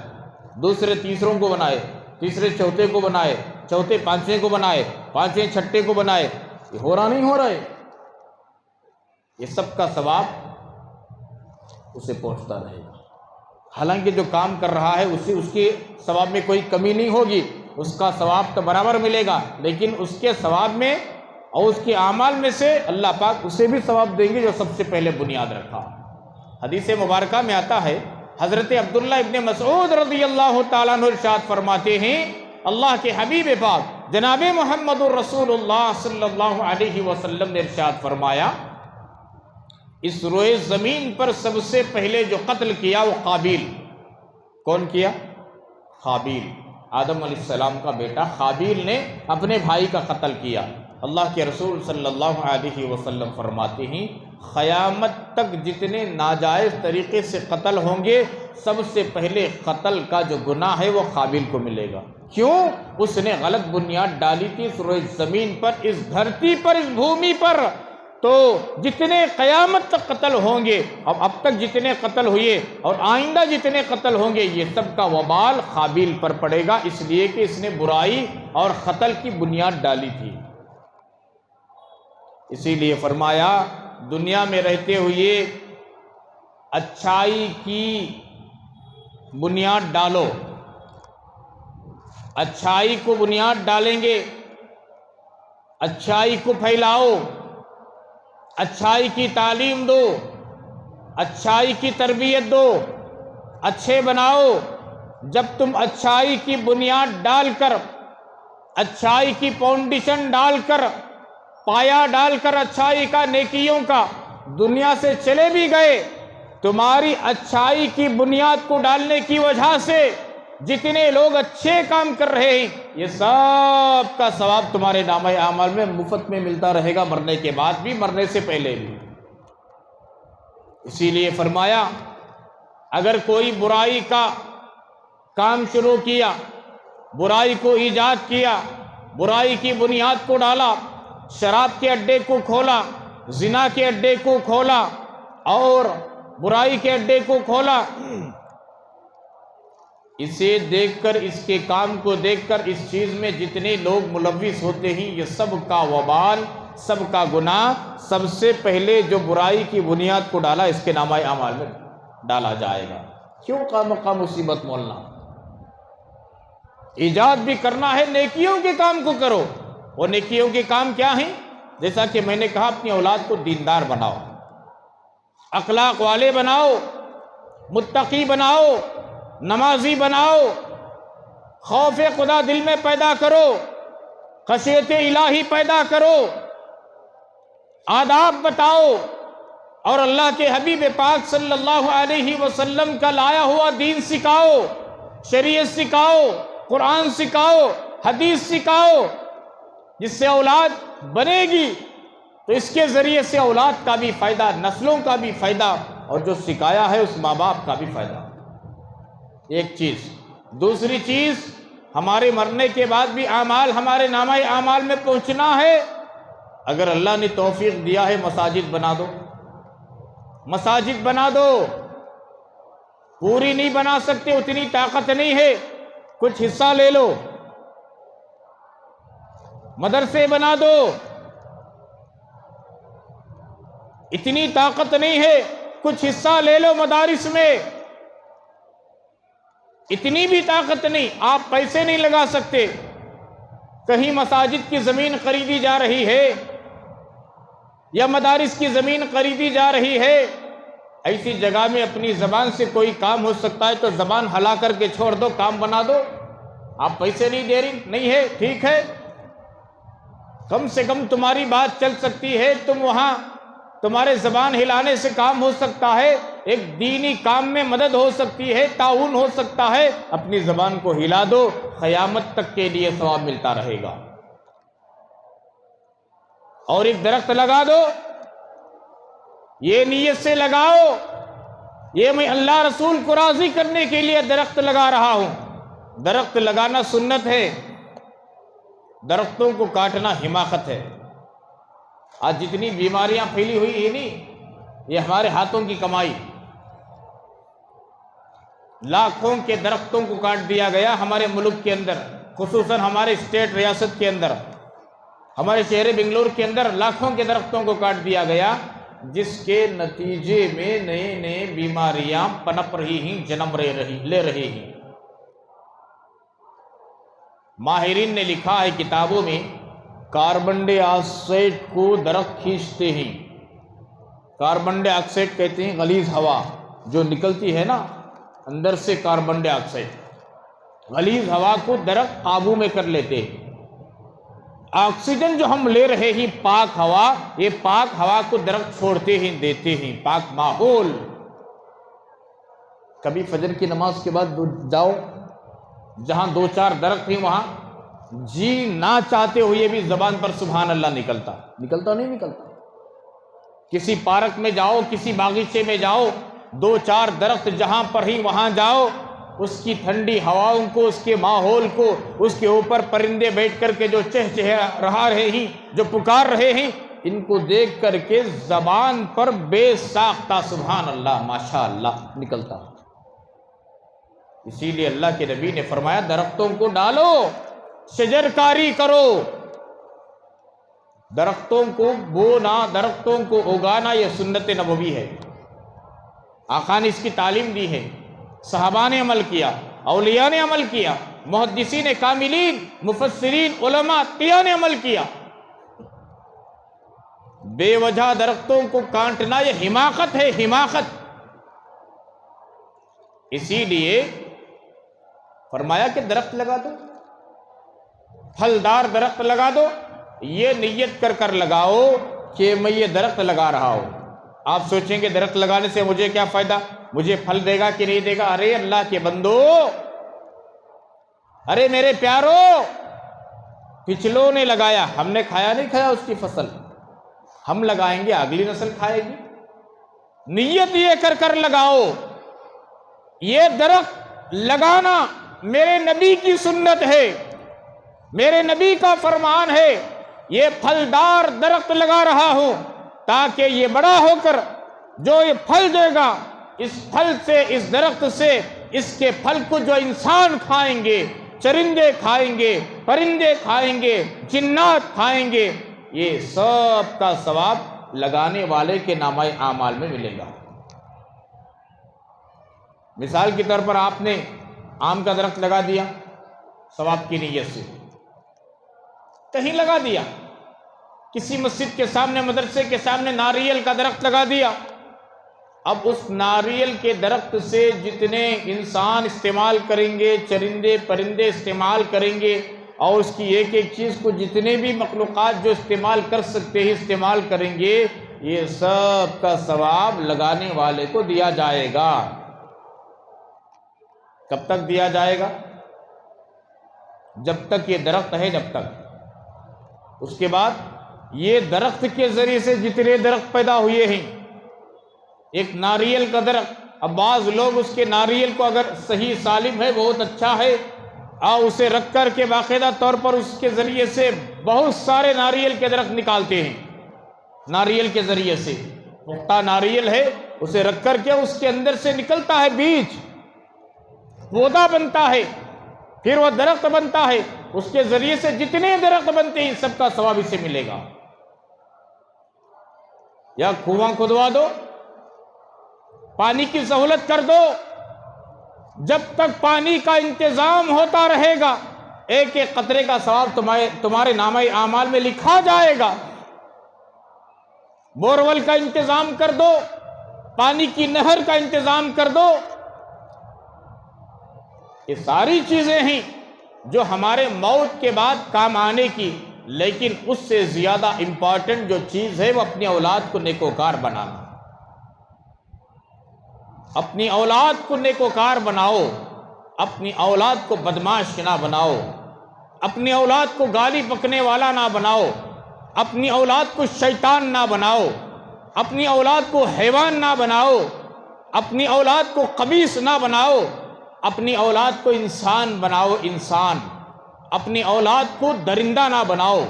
دوسرے تیسروں کو بنائے، تیسرے چوتھے کو بنائے، چوتھے پانچویں کو بنائے، پانچویں چھٹے کو بنائے. یہ ہو رہا نہیں ہو رہا ہے؟ یہ سب کا ثواب اسے پہنچتا رہے گا. حالانکہ جو کام کر رہا ہے اس کے ثواب میں کوئی کمی نہیں ہوگی، اس کا ثواب تو برابر ملے گا، لیکن اس کے ثواب میں اور اس کے اعمال میں سے اللہ پاک اسے بھی ثواب دیں گے جو سب سے پہلے بنیاد رکھا. حدیث مبارکہ میں آتا ہے، حضرت عبداللہ ابن مسعود رضی اللہ تعالیٰ عنہ ارشاد فرماتے ہیں، اللہ کے حبیب پاک جناب محمد الرسول اللہ صلی اللہ علیہ وسلم نے ارشاد فرمایا، اس روئے زمین پر سب سے پہلے جو قتل کیا وہ قابیل. کون کیا؟ قابیل، آدم علیہ السلام کا بیٹا قابیل نے اپنے بھائی کا قتل کیا. اللہ کے رسول صلی اللہ علیہ وسلم فرماتے ہیں، قیامت تک جتنے ناجائز طریقے سے قتل ہوں گے، سب سے پہلے قتل کا جو گناہ ہے وہ قابیل کو ملے گا. کیوں؟ اس نے غلط بنیاد ڈالی تھی اس روئے زمین پر، اس دھرتی پر، اس بھومی پر. تو جتنے قیامت تک قتل ہوں گے، اب تک جتنے قتل ہوئے اور آئندہ جتنے قتل ہوں گے، یہ سب کا وبال قابیل پر پڑے گا، اس لیے کہ اس نے برائی اور قتل کی بنیاد ڈالی تھی. اسی لیے فرمایا، دنیا میں رہتے ہوئے اچھائی کی بنیاد ڈالو، اچھائی کو بنیاد ڈالیں گے، اچھائی کو پھیلاؤ، اچھائی کی تعلیم دو، اچھائی کی تربیت دو، اچھے بناؤ. جب تم اچھائی کی بنیاد ڈال کر، اچھائی کی فاؤنڈیشن ڈال کر، پایا ڈال کر اچھائی کا، نیکیوں کا، دنیا سے چلے بھی گئے، تمہاری اچھائی کی بنیاد کو ڈالنے کی وجہ سے جتنے لوگ اچھے کام کر رہے ہیں یہ سب کا ثواب تمہارے نامہ اعمال میں مفت میں ملتا رہے گا، مرنے کے بعد بھی، مرنے سے پہلے بھی۔ اسی لیے فرمایا اگر کوئی برائی کا کام شروع کیا، برائی کو ایجاد کیا، برائی کی بنیاد کو ڈالا، شراب کے اڈے کو کھولا، زنا کے اڈے کو کھولا اور برائی کے اڈے کو کھولا، اسے دیکھ کر، اس کے کام کو دیکھ کر اس چیز میں جتنے لوگ ملوث ہوتے ہیں یہ سب کا وبال، سب کا گناہ سب سے پہلے جو برائی کی بنیاد کو ڈالا اس کے نامہ اعمال میں ڈالا جائے گا۔ کیوں خواہ مصیبت مولنا؟ ایجاد بھی کرنا ہے، نیکیوں کے کام کو کرو۔ وہ نیکیوں کے کام کیا ہیں؟ جیسا کہ میں نے کہا اپنی اولاد کو دیندار بناؤ، اخلاق والے بناؤ، متقی بناؤ، نمازی بناؤ، خوف خدا دل میں پیدا کرو، خشیت الہی پیدا کرو، آداب بتاؤ، اور اللہ کے حبیب پاک صلی اللہ علیہ وسلم کا لایا ہوا دین سکھاؤ، شریعت سکھاؤ، قرآن سکھاؤ، حدیث سکھاؤ، جس سے اولاد بنے گی تو اس کے ذریعے سے اولاد کا بھی فائدہ، نسلوں کا بھی فائدہ، اور جو سکھایا ہے اس ماں باپ کا بھی فائدہ۔ ایک چیز۔ دوسری چیز، ہمارے مرنے کے بعد بھی اعمال ہمارے نامہ اعمال میں پہنچنا ہے۔ اگر اللہ نے توفیق دیا ہے مساجد بنا دو، مساجد بنا دو، پوری نہیں بنا سکتے، اتنی طاقت نہیں ہے، کچھ حصہ لے لو، مدرسے بنا دو، اتنی طاقت نہیں ہے، کچھ حصہ لے لو مدارس میں، اتنی بھی طاقت نہیں، آپ پیسے نہیں لگا سکتے، کہیں مساجد کی زمین خریدی جا رہی ہے یا مدارس کی زمین خریدی جا رہی ہے، ایسی جگہ میں اپنی زبان سے کوئی کام ہو سکتا ہے تو زبان ہلا کر کے چھوڑ دو، کام بنا دو۔ آپ پیسے نہیں دے رہی، نہیں ہے، ٹھیک ہے، کم سے کم تمہاری بات چل سکتی ہے، تم وہاں، تمہارے زبان ہلانے سے کام ہو سکتا ہے، ایک دینی کام میں مدد ہو سکتی ہے، تعاون ہو سکتا ہے، اپنی زبان کو ہلا دو، قیامت تک کے لیے ثواب ملتا رہے گا۔ اور ایک درخت لگا دو، یہ نیت سے لگاؤ، یہ میں اللہ رسول کو راضی کرنے کے لیے درخت لگا رہا ہوں۔ درخت لگانا سنت ہے، درختوں کو کاٹنا حماقت ہے۔ آج جتنی بیماریاں پھیلی ہوئی ہیں نہیں، یہ ہمارے ہاتھوں کی کمائی۔ لاکھوں کے درختوں کو کاٹ دیا گیا ہمارے ملک کے اندر، خصوصاً ہمارے اسٹیٹ ریاست کے اندر، ہمارے شہر بنگلور کے اندر لاکھوں کے درختوں کو کاٹ دیا گیا، جس کے نتیجے میں نئے نئے بیماریاں پنپ رہی ہیں، جنم لے رہی ہیں۔ ماہرین نے لکھا ہے کتابوں میں، کاربن ڈائی آکسائڈ کو درخت کھینچتے ہیں۔ کاربن ڈائی آکسائڈ کہتے ہیں غلیظ ہوا جو نکلتی ہے نا اندر سے، کاربن ڈائی آکسائڈ، غلیظ ہوا کو درخت قابو میں کر لیتے ہیں۔ آکسیجن جو ہم لے رہے ہیں پاک ہوا، یہ پاک ہوا کو درخت چھوڑتے ہیں، دیتے ہیں، پاک ماحول۔ کبھی فجر کی نماز کے بعد جاؤ، جہاں دو چار درخت ہیں وہاں جی نہ چاہتے ہوئے بھی زبان پر سبحان اللہ نکلتا نہیں نکلتا۔ کسی پارک میں جاؤ، کسی باغیچے میں جاؤ، دو چار درخت جہاں پر ہی وہاں جاؤ، اس کی ٹھنڈی ہواؤں کو، اس کے ماحول کو، اس کے اوپر پرندے بیٹھ کر کے جو چہچہا رہے ہیں، جو پکار رہے ہیں، ان کو دیکھ کر کے زبان پر بے ساختہ سبحان اللہ، ماشاء اللہ نکلتا۔ اسی لیے اللہ کے نبی نے فرمایا درختوں کو ڈالو، شجر کاری کرو، درختوں کو بونا، درختوں کو اگانا، یہ سنت نبوی ہے۔ آقا نے اس کی تعلیم دی ہے، صحابہ نے عمل کیا، اولیاء نے عمل کیا، محدثین کاملین، مفسرین، علماء نے عمل کیا۔ بے وجہ درختوں کو کاٹنا یہ حماقت ہے، حماقت۔ اسی لیے فرمایا کہ درخت لگا دو، پھلدار درخت لگا دو، یہ نیت کر کر لگاؤ کہ میں یہ درخت لگا رہا ہوں، آپ سوچیں کہ درخت لگانے سے مجھے کیا فائدہ، مجھے پھل دے گا کہ نہیں دے گا؟ ارے اللہ کے بندو، ارے میرے پیارو، پچھلوں نے لگایا، ہم نے کھایا نہیں کھایا اس کی فصل، ہم لگائیں گے اگلی نسل کھائے گی۔ نیت یہ کر کر لگاؤ۔ یہ درخت لگانا میرے نبی کی سنت ہے، میرے نبی کا فرمان ہے۔ یہ پھلدار درخت لگا رہا ہوں تاکہ یہ بڑا ہو کر جو یہ پھل دے گا، اس پھل سے، اس درخت سے، اس کے پھل کو جو انسان کھائیں گے، چرندے کھائیں گے، پرندے کھائیں گے، جنات کھائیں گے، یہ سب کا ثواب لگانے والے کے نامہ اعمال میں ملے گا۔ مثال کے طور پر آپ نے آم کا درخت لگا دیا ثواب کی نیت سے، کہیں لگا دیا، کسی مسجد کے سامنے، مدرسے کے سامنے ناریل کا درخت لگا دیا۔ اب اس ناریل کے درخت سے جتنے انسان استعمال کریں گے، چرندے پرندے استعمال کریں گے، اور اس کی ایک ایک چیز کو جتنے بھی مخلوقات جو استعمال کر سکتے ہیں استعمال کریں گے، یہ سب کا ثواب لگانے والے کو دیا جائے گا۔ کب تک دیا جائے گا؟ جب تک یہ درخت ہے، جب تک۔ اس کے بعد یہ درخت کے ذریعے سے جتنے درخت پیدا ہوئے ہیں، ایک ناریل کا درخت، اب بعض لوگ اس کے ناریل کو اگر صحیح سالم ہے، بہت اچھا ہے، اور اسے رکھ کر کے باقاعدہ طور پر اس کے ذریعے سے بہت سارے ناریل کے درخت نکالتے ہیں۔ ناریل کے ذریعے سے پختہ ناریل ہے، اسے رکھ کر کے اس کے اندر سے نکلتا ہے بیج، پودا بنتا ہے، پھر وہ درخت بنتا ہے۔ اس کے ذریعے سے جتنے درخت بنتے ہیں سب کا ثواب اسے ملے گا۔ یا کنواں کھدوا دو، پانی کی سہولت کر دو، جب تک پانی کا انتظام ہوتا رہے گا ایک ایک قطرے کا ثواب تمہارے نامہ اعمال میں لکھا جائے گا۔ بورول کا انتظام کر دو، پانی کی نہر کا انتظام کر دو، یہ ساری چیزیں ہیں جو ہمارے موت کے بعد کام آنے کی، لیکن اس سے زیادہ امپورٹنٹ جو چیز ہے وہ اپنی اولاد کو نیکوکار بنانا۔ اپنی اولاد کو نیکوکار بناؤ، اپنی اولاد کو بدمعاش نہ بناؤ، اپنی اولاد کو گالی بکنے والا نہ بناؤ، اپنی اولاد کو شیطان نہ بناؤ، اپنی اولاد کو حیوان نہ بناؤ، اپنی اولاد کو خبیث نہ بناؤ، اپنی اولاد کو انسان بناؤ، انسان۔ اپنی اولاد کو درندہ نہ بناؤ،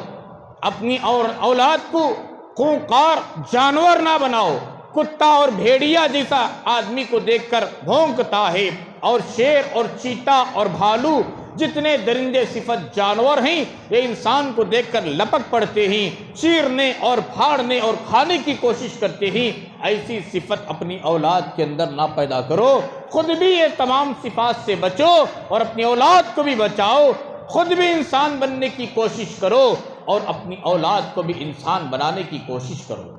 اپنی اولاد کو خونخوار جانور نہ بناؤ۔ کتا اور بھیڑیا جیسا آدمی کو دیکھ کر بھونکتا ہے، اور شیر اور چیتا اور بھالو جتنے درندے صفت جانور ہیں، یہ انسان کو دیکھ کر لپک پڑتے ہیں، چیرنے اور پھاڑنے اور کھانے کی کوشش کرتے ہیں۔ ایسی صفت اپنی اولاد کے اندر نہ پیدا کرو۔ خود بھی یہ تمام صفات سے بچو اور اپنی اولاد کو بھی بچاؤ۔ خود بھی انسان بننے کی کوشش کرو اور اپنی اولاد کو بھی انسان بنانے کی کوشش کرو۔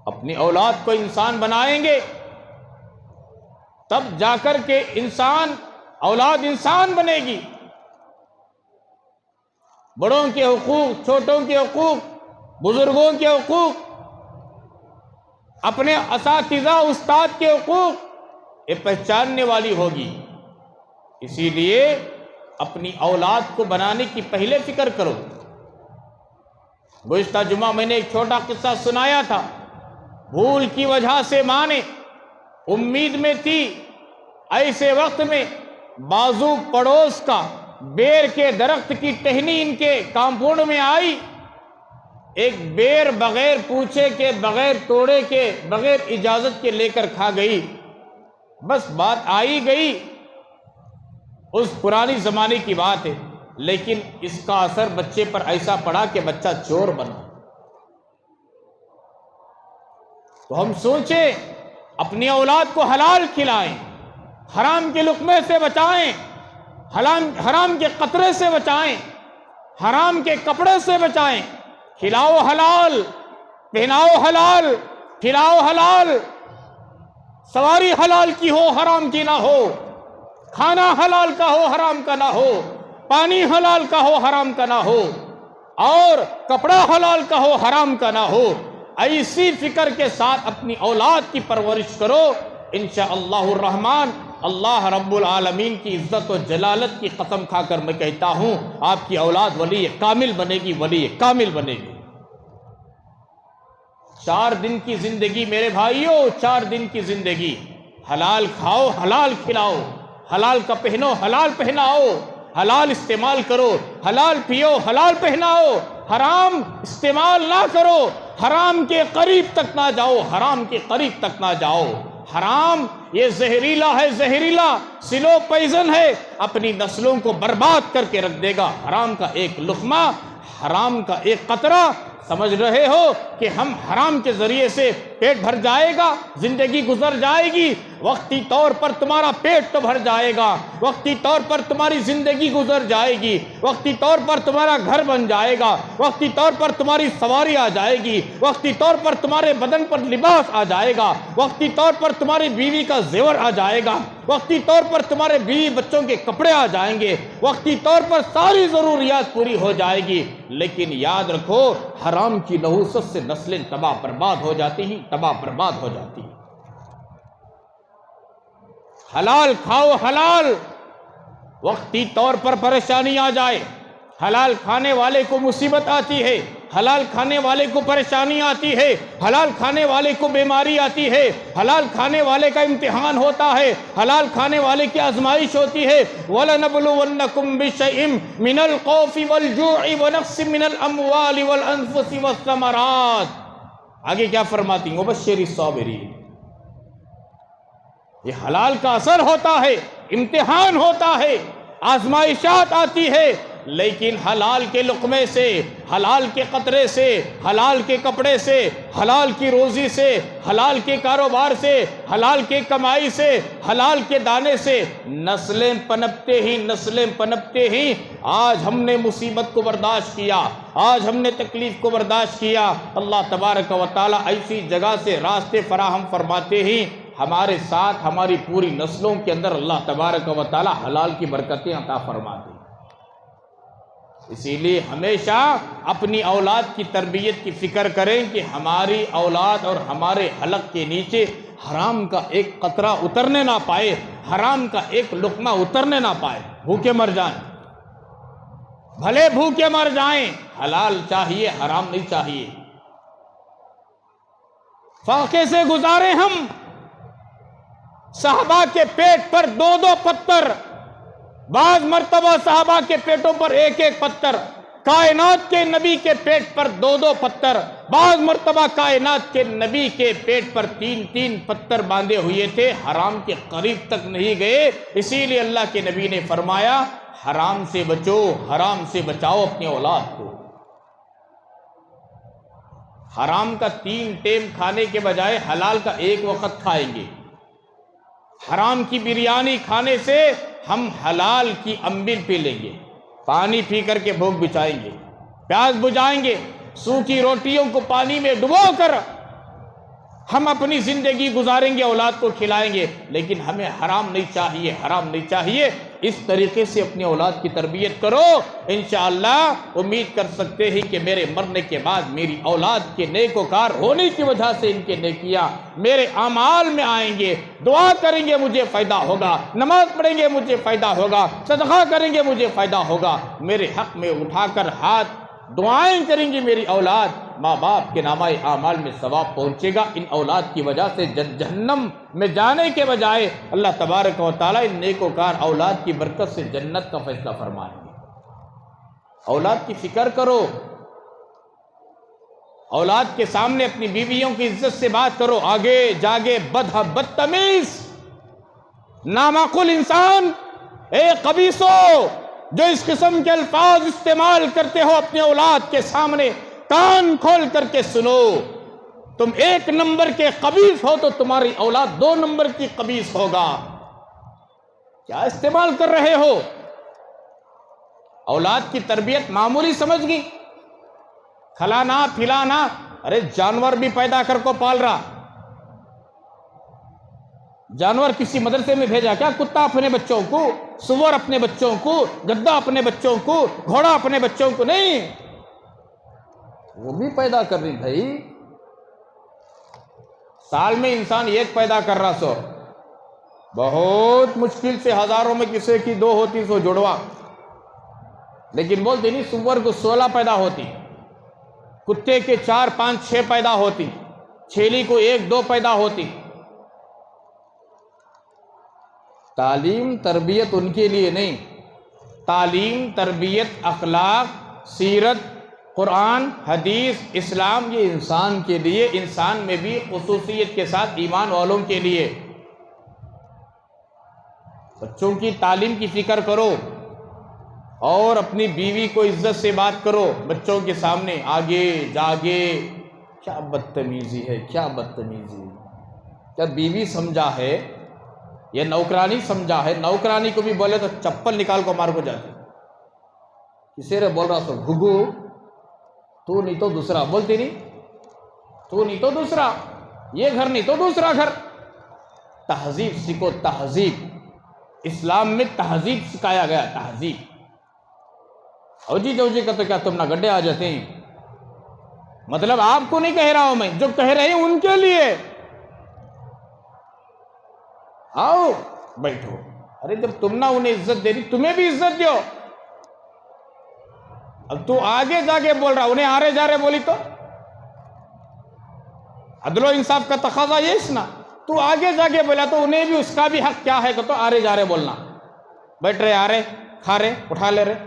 اپنی اولاد کو انسان بنائیں گے تب جا کر کے اولاد انسان بنے گی۔ بڑوں کے حقوق، چھوٹوں کے حقوق، بزرگوں کے حقوق، اپنے اساتذہ استاد کے حقوق یہ پہچاننے والی ہوگی۔ اسی لیے اپنی اولاد کو بنانے کی پہلے فکر کرو۔ گزشتہ جمعہ میں نے ایک چھوٹا قصہ سنایا تھا۔ بھول کی وجہ سے ماں نے امید میں تھی، ایسے وقت میں بازو پڑوس کا بیر کے درخت کی ٹہنی ان کے کمپاؤنڈ میں آئی، ایک بیر بغیر پوچھے کے، بغیر توڑے کے، بغیر اجازت کے لے کر کھا گئی۔ بس بات آئی گئی، اس پرانی زمانے کی بات ہے، لیکن اس کا اثر بچے پر ایسا پڑا کہ بچہ چور بنا۔ تو ہم سوچیں اپنی اولاد کو حلال کھلائیں، حرام کے لقمے سے بچائیں، حرام کے قطرے سے بچائیں، حرام کے کپڑے سے بچائیں۔ کھلاؤ حلال، پہناؤ حلال، کھلاؤ حلال، سواری حلال کی ہو، حرام کی نہ ہو، کھانا حلال کا ہو، حرام کا نہ ہو، پانی حلال کا ہو، حرام کا نہ ہو۔ اور کپڑا حلال کا ہو حرام کا نہ ہو. ایسی فکر کے ساتھ اپنی اولاد کی پرورش کرو. انشاءاللہ الرحمن اللہ رب العالمین کی عزت و جلالت کی قسم کھا کر میں کہتا ہوں آپ کی اولاد ولی کامل بنے گی، ولی کامل بنے گی. 4 دن کی زندگی میرے بھائیوں، 4 دن کی زندگی. حلال کھاؤ، حلال کھلاؤ، حلال کا پہنو، حلال پہناؤ، حلال استعمال کرو، حلال پیو، حلال پہناؤ. حرام استعمال نہ کرو، حرام کے قریب تک نہ جاؤ، حرام کے قریب تک نہ جاؤ. حرام یہ زہریلا ہے، زہریلا سلو پوائزن ہے، اپنی نسلوں کو برباد کر کے رکھ دے گا. حرام کا ایک لقمہ، حرام کا ایک قطرہ، سمجھ رہے ہو کہ ہم حرام کے ذریعے سے پیٹ بھر جائے گا، زندگی گزر جائے گی. وقتی طور پر تمہارا پیٹ تو بھر جائے گا، وقتی طور پر تمہاری زندگی گزر جائے گی، وقتی طور پر تمہارا گھر بن جائے گا، وقتی طور پر تمہاری سواری آ جائے گی، وقتی طور پر تمہارے بدن پر لباس آ جائے گا، وقتی طور پر تمہاری بیوی کا زیور آ جائے گا، وقتی طور پر تمہارے بیوی بچوں کے کپڑے آ جائیں گے، وقتی طور پر ساری ضروریات پوری ہو جائے گی. لیکن یاد رکھو حرام کی نحوست سے نسلیں تباہ برباد ہو جاتی ہیں، تباہ برباد ہو جاتی ہیں. حلال کھاؤ، حلال. وقتی طور پر پریشانی آ جائے، حلال کھانے والے کو مصیبت آتی ہے، حلال کھانے والے کو پریشانی آتی ہے، حلال کھانے والے کو بیماری آتی ہے، حلال کھانے والے کا امتحان ہوتا ہے، حلال کھانے والے کی آزمائش ہوتی ہے. وَلَنَبْلُوَنَّكُمْ بِشَيْءٍ مِّنَ الْخَوْفِ وَالْجُوعِ وَنَقْصٍ مِّنَ الْأَمْوَالِ وَالْأَنفُسِ وَالثَّمَرَاتِ. آگے کیا فرماتی ہیں؟ وَبَشِّرِ الصَّابِرِينَ. یہ حلال کا اثر ہوتا ہے، امتحان ہوتا ہے، آزمائشات آتی ہے. لیکن حلال کے لقمے سے، حلال کے قطرے سے، حلال کے کپڑے سے، حلال کی روزی سے، حلال کے کاروبار سے، حلال کے کمائی سے، حلال کے دانے سے نسلیں پنپتے ہی، نسلیں پنپتے ہی. آج ہم نے مصیبت کو برداشت کیا، آج ہم نے تکلیف کو برداشت کیا. اللہ تبارک و تعالیٰ ایسی جگہ سے راستے فراہم فرماتے ہی ہمارے ساتھ ہماری پوری نسلوں کے اندر اللہ تبارک و تعالیٰ حلال کی برکتیں عطا فرماتے ہیں. اسی لیے ہمیشہ اپنی اولاد کی تربیت کی فکر کریں کہ ہماری اولاد اور ہمارے حلق کے نیچے حرام کا ایک قطرہ اترنے نہ پائے، حرام کا ایک لقمہ اترنے نہ پائے. بھوکے مر جائیں، بھلے بھوکے مر جائیں، حلال چاہیے، حرام نہیں چاہیے. فاقے سے گزارے ہم. صحابہ کے پیٹ پر 2 پتھر، بعض مرتبہ صحابہ کے پیٹوں پر 1 پتھر، کائنات کے نبی کے پیٹ پر 2 پتھر، بعض مرتبہ کائنات کے نبی کے پیٹ پر 3 پتھر باندھے ہوئے تھے. حرام کے قریب تک نہیں گئے. اسی لیے اللہ کے نبی نے فرمایا حرام سے بچو، حرام سے بچاؤ اپنی اولاد کو. حرام کا 3 ٹائم کھانے کے بجائے حلال کا 1 وقت کھائیں گے. حرام کی بریانی کھانے سے ہم حلال کی امبل پی لیں گے، پانی پی کر کے بھوک بچائیں گے، پیاس بجھائیں گے. سوکھی روٹیوں کو پانی میں ڈبو کر ہم اپنی زندگی گزاریں گے، اولاد کو کھلائیں گے. لیکن ہمیں حرام نہیں چاہیے، حرام نہیں چاہیے. اس طریقے سے اپنی اولاد کی تربیت کرو. انشاءاللہ امید کر سکتے ہیں کہ میرے مرنے کے بعد میری اولاد کے نیکوکار ہونے کی وجہ سے ان کے نیکیاں میرے اعمال میں آئیں گے. دعا کریں گے مجھے فائدہ ہوگا، نماز پڑھیں گے مجھے فائدہ ہوگا، صدقہ کریں گے مجھے فائدہ ہوگا. میرے حق میں اٹھا کر ہاتھ دعائیں کریں گی میری اولاد، ماں باپ کے نامہ اعمال میں ثواب پہنچے گا. ان اولاد کی وجہ سے جہنم میں جانے کے بجائے اللہ تبارک و تعالیٰ ان نیکوکار اولاد کی برکت سے جنت کا فیصلہ فرمائیں گے. اولاد کی فکر کرو، اولاد کے سامنے اپنی بیویوں کی عزت سے بات کرو. آگے جاگے بدتمیز نامعقول انسان، اے خبیثو، جو اس قسم کے الفاظ استعمال کرتے ہو اپنے اولاد کے سامنے، کان کھول کر کے سنو. تم 1 نمبر کے خبیث ہو تو تمہاری اولاد 2 نمبر کی خبیث ہوگا. کیا استعمال کر رہے ہو؟ اولاد کی تربیت معمولی سمجھ گئی، کھلانا پھلانا. ارے جانور بھی پیدا کر کو پال رہا. جانور کسی مدرسے میں بھیجا کیا؟ کتا اپنے بچوں کو، سور اپنے بچوں کو، گدھا اپنے بچوں کو، گھوڑا اپنے بچوں کو نہیں. وہ بھی پیدا کر رہی بھائی. سال میں انسان ایک پیدا کر رہا سو بہت مشکل سے ہزاروں میں کسی کی 2 ہوتی سو جڑوا. لیکن بولتے نہیں سور کو 16 پیدا ہوتی, کتے کے 4 5 6 پیدا ہوتی, چھیلی کو 1 2 پیدا ہوتی. تعلیم تربیت ان کے لیے نہیں, تعلیم تربیت اخلاق سیرت قرآن حدیث اسلام یہ انسان کے لیے, انسان میں بھی خصوصیت کے ساتھ ایمان والوں کے لیے. بچوں کی تعلیم کی فکر کرو اور اپنی بیوی کو عزت سے بات کرو بچوں کے سامنے آگے جاگے. کیا بدتمیزی ہے, کیا بدتمیزی. کیا بیوی سمجھا ہے یہ نوکرانی سمجھا ہے؟ نوکرانی کو بھی بولے تو چپل نکال کو مار کو جاتے. کسی نے بول رہا سو گھگو تو نہیں تو دوسرا, بولتی نہیں تو نہیں تو دوسرا, یہ گھر نہیں تو دوسرا گھر. تہذیب سیکھو, تہذیب. اسلام میں تہذیب سکھایا گیا, تہذیب. اوجی جوجی کا تو کیا تم نہ گڈھے آ جاتے ہیں. مطلب آپ کو نہیں کہہ رہا ہوں میں, جو کہہ رہے ہیں ان کے لیے. آؤ بیٹھو. ارے جب تم نہ انہیں عزت دے رہی تمہیں بھی عزت دو. اب تو آگے جا کے بول رہا, انہیں آرے جا رہے بولی تو عدل و انصاف کا تقاضا یہ اس نا. تو آگے جا کے بولا تو انہیں بھی اس کا بھی حق کیا ہے کہ تو آرے جا رہے بولنا. بیٹھ رہے, آ رہے, کھا رہے, اٹھا لے رہے.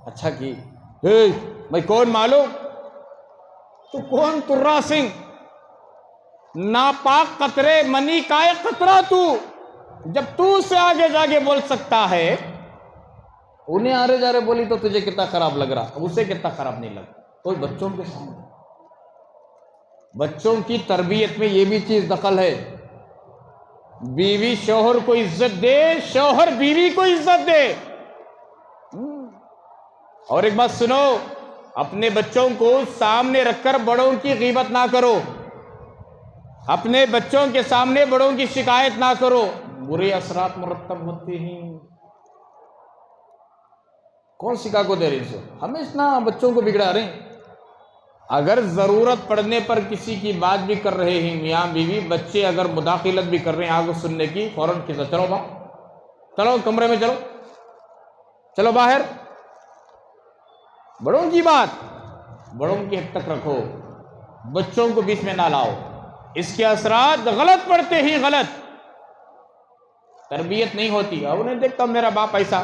اچھا کی میں کون معلوم, تو کون ترا سنگھ, ناپاک قطرے منی کائے قطرہ تو. جب تو اس سے آگے جا کے بول سکتا ہے, انہیں آرے جا رہے بولی تو تجھے کتنا خراب لگ رہا, اسے کتنا خراب نہیں لگ. کوئی بچوں کے سامنے, بچوں کی تربیت میں یہ بھی چیز دخل ہے. بیوی شوہر کو عزت دے, شوہر بیوی کو عزت دے. اور ایک بات سنو, اپنے بچوں کو سامنے رکھ کر بڑوں کی غیبت نہ کرو, اپنے بچوں کے سامنے بڑوں کی شکایت نہ کرو, برے اثرات مرتب ہوتے ہیں. کون سکھا کو دے رہے ہیں؟ ہمیں اتنا بچوں کو بگڑا رہے ہیں. اگر ضرورت پڑنے پر کسی کی بات بھی کر رہے ہیں میاں بیوی, بچے اگر مداخلت بھی کر رہے ہیں آگے سننے کی, فوراً کھینچو, چلو باہر, چلو کمرے میں, چلو چلو باہر. بڑوں کی بات بڑوں کی حد تک رکھو, بچوں کو بیچ میں نہ لاؤ. اس کے اثرات غلط پڑتے ہی غلط. تربیت نہیں ہوتی. اب انہیں دیکھتا میرا باپ ایسا,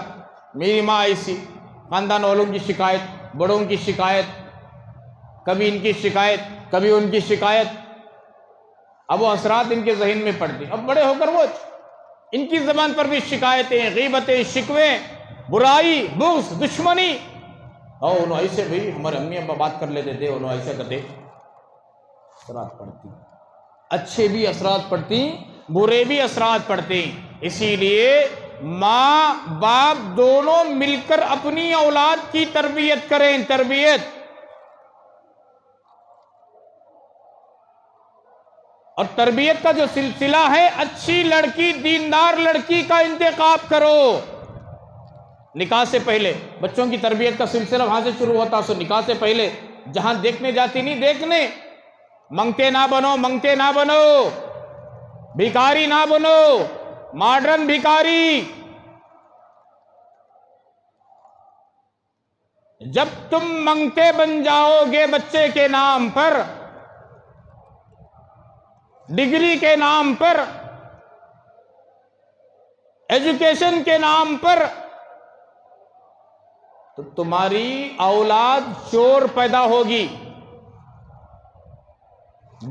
میری ماں ایسی, خاندان والوں کی شکایت, بڑوں کی شکایت, کبھی ان کی شکایت کبھی ان کی شکایت. اب وہ اثرات ان کے ذہن میں پڑتے. اب بڑے ہو کر وہ ان کی زبان پر بھی شکایتیں, غیبتیں, شکوے, برائی, بغض, دشمنی. اور انہوں ایسے بھی ہمارے امی ابا بات کر لیتے تھے, انہوں ایسے کرتے. اثرات پڑتی, اچھے بھی اثرات پڑتی, برے بھی اثرات پڑتے. اسی لیے ماں باپ دونوں مل کر اپنی اولاد کی تربیت کریں. تربیت اور تربیت کا جو سلسلہ ہے, اچھی لڑکی دیندار لڑکی کا انتخاب کرو. نکاح سے پہلے بچوں کی تربیت کا سلسلہ وہاں سے شروع ہوتا. سو نکاح سے پہلے جہاں دیکھنے جاتی نہیں دیکھنے, منگتے نہ بنو, منگتے نہ بنو, بھکاری نہ بنو, ماڈرن بھکاری. جب تم منگتے بن جاؤ گے بچے کے نام پر, ڈگری کے نام پر, ایجوکیشن کے نام پر, تو تمہاری اولاد چور پیدا ہوگی,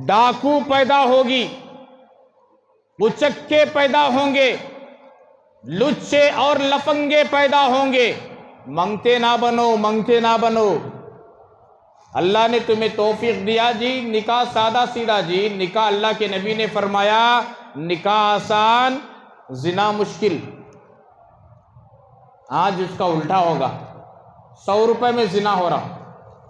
ڈاکو پیدا ہوگی, بچکے پیدا ہوں گے, لچے اور لفنگے پیدا ہوں گے. منگتے نہ بنو, منگتے نہ بنو. اللہ نے تمہیں توفیق دیا جی, نکاح سادہ سیدھا جی. نکاح اللہ کے نبی نے فرمایا نکاح آسان, زنا مشکل. آج اس کا الٹا ہوگا, 100 روپے میں زنا ہو رہا.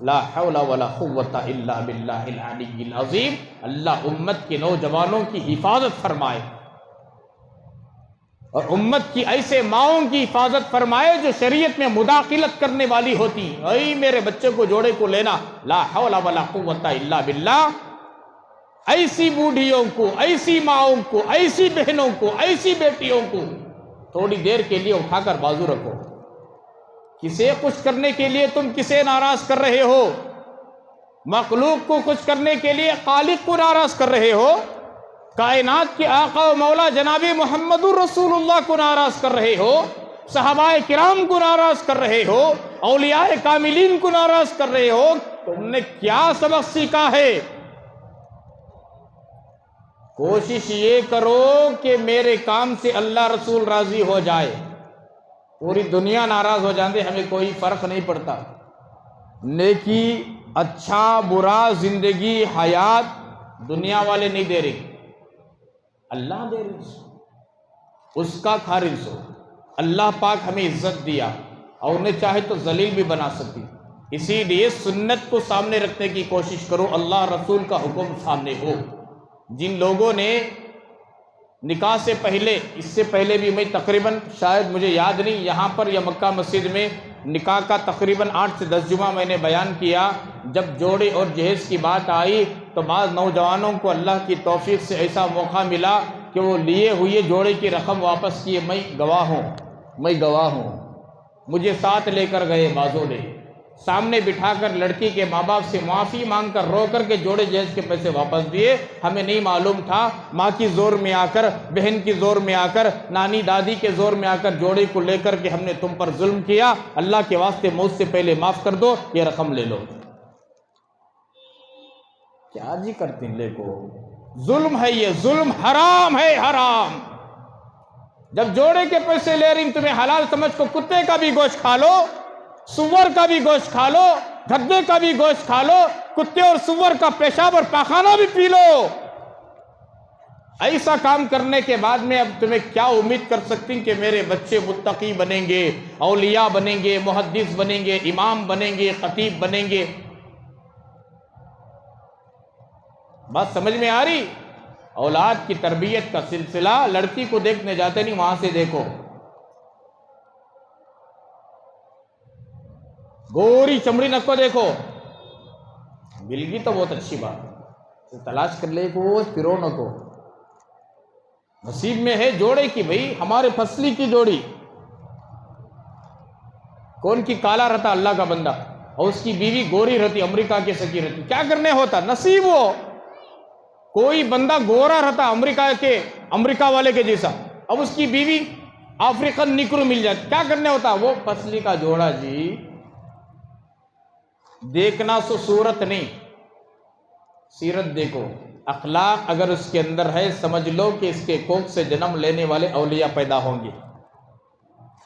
لا حول ولا قوت الا باللہ العلی العظیم. اللہ امت کے نوجوانوں کی حفاظت فرمائے. اور امت کی ایسے ماؤں کی حفاظت فرمائے جو شریعت میں مداخلت کرنے والی ہوتی. اے میرے بچے کو جوڑے کو لینا، لا حول ولا قوت الا باللہ. ایسی بوڑھیوں کو، ایسی ماؤں کو، ایسی بہنوں کو، ایسی بیٹیوں کو تھوڑی دیر کے لیے اٹھا کر بازو رکھو. کسے خوش کرنے کے لیے تم کسے ناراض کر رہے ہو؟ مخلوق کو خوش کرنے کے لیے خالق کو ناراض کر رہے ہو؟ کائنات کے آقا و مولا جناب محمد رسول اللہ کو ناراض کر رہے ہو؟ صحابہ کرام کو ناراض کر رہے ہو؟ اولیاء کاملین کو ناراض کر رہے ہو؟ تم نے کیا سبق سیکھا ہے؟ کوشش یہ کرو کہ میرے کام سے اللہ رسول راضی ہو جائے. پوری دنیا ناراض ہو جاندے ہمیں کوئی فرق نہیں پڑتا. نیکی، اچھا برا، زندگی، حیات دنیا والے نہیں دے رہے، اللہ دے رہے، اس کا خارج ہو. اللہ پاک ہمیں عزت دیا اور انہیں چاہے تو ذلیل بھی بنا سکتی. اسی لیے سنت کو سامنے رکھنے کی کوشش کرو، اللہ رسول کا حکم سامنے ہو. جن لوگوں نے نکاح سے پہلے، اس سے پہلے بھی میں تقریباً شاید مجھے یاد نہیں، یہاں پر یا مکہ مسجد میں نکاح کا تقریباً 8 سے 10 جمعہ میں نے بیان کیا. جب جوڑے اور جہیز کی بات آئی تو بعض نوجوانوں کو اللہ کی توفیق سے ایسا موقع ملا کہ وہ لیے ہوئے جوڑے کی رقم واپس کیے. میں گواہ ہوں. مجھے ساتھ لے کر گئے بازوں نے، سامنے بٹھا کر لڑکی کے ماں باپ سے معافی مانگ کر رو کر کے جوڑے جہیز کے پیسے واپس دیے. ہمیں نہیں معلوم تھا، ماں کی زور میں آ کر، بہن کی زور میں آ کر، نانی دادی کے زور میں آ کر جوڑے کو لے کر کے ہم نے تم پر ظلم کیا. اللہ کے واسطے موت سے پہلے معاف کر دو، یہ رقم لے لو. کیا جی کرتے ہیں؟ لے کو ظلم ہے، یہ ظلم حرام ہے، حرام. جب جوڑے کے پیسے لے رہی تمہیں حلال سمجھ کو کتے کا بھی گوشت کھا لو، سور کا بھی گوشت کھا لو، گدھے کا بھی گوشت کھا لو، کتے اور سور کا پیشاب اور پاخانہ بھی پی لو. ایسا کام کرنے کے بعد میں اب تمہیں کیا امید کر سکتی کہ میرے بچے متقی بنیں گے، اولیاء بنیں گے، محدث بنیں گے، امام بنیں گے، خطیب بنیں گے؟ بات سمجھ میں آ رہی؟ اولاد کی تربیت کا سلسلہ لڑکی کو دیکھنے جاتے نہیں، وہاں سے دیکھو. گوری چمڑی نک کو دیکھو، مل گئی تو بہت اچھی بات، تلاش کر لے کو پھرو نہ کو. نصیب میں ہے جوڑے کی، بھئی ہمارے فصلی کی جوڑی. کون کی کالا رہتا اللہ کا بندہ، اور اس کی بیوی گوری رہتی، امریکہ کے سکی رہتی. کیا کرنے ہوتا؟ نصیب ہو. کوئی بندہ گورا رہتا امریکہ والے کے جیسا، اب اس کی بیوی افریقن نکرو مل جاتی. کیا کرنے ہوتا؟ وہ فصلی کا جوڑا جی. دیکھنا سو صورت نہیں، سیرت دیکھو. اخلاق اگر اس کے اندر ہے، سمجھ لو کہ اس کے کوکھ سے جنم لینے والے اولیاء پیدا ہوں گے،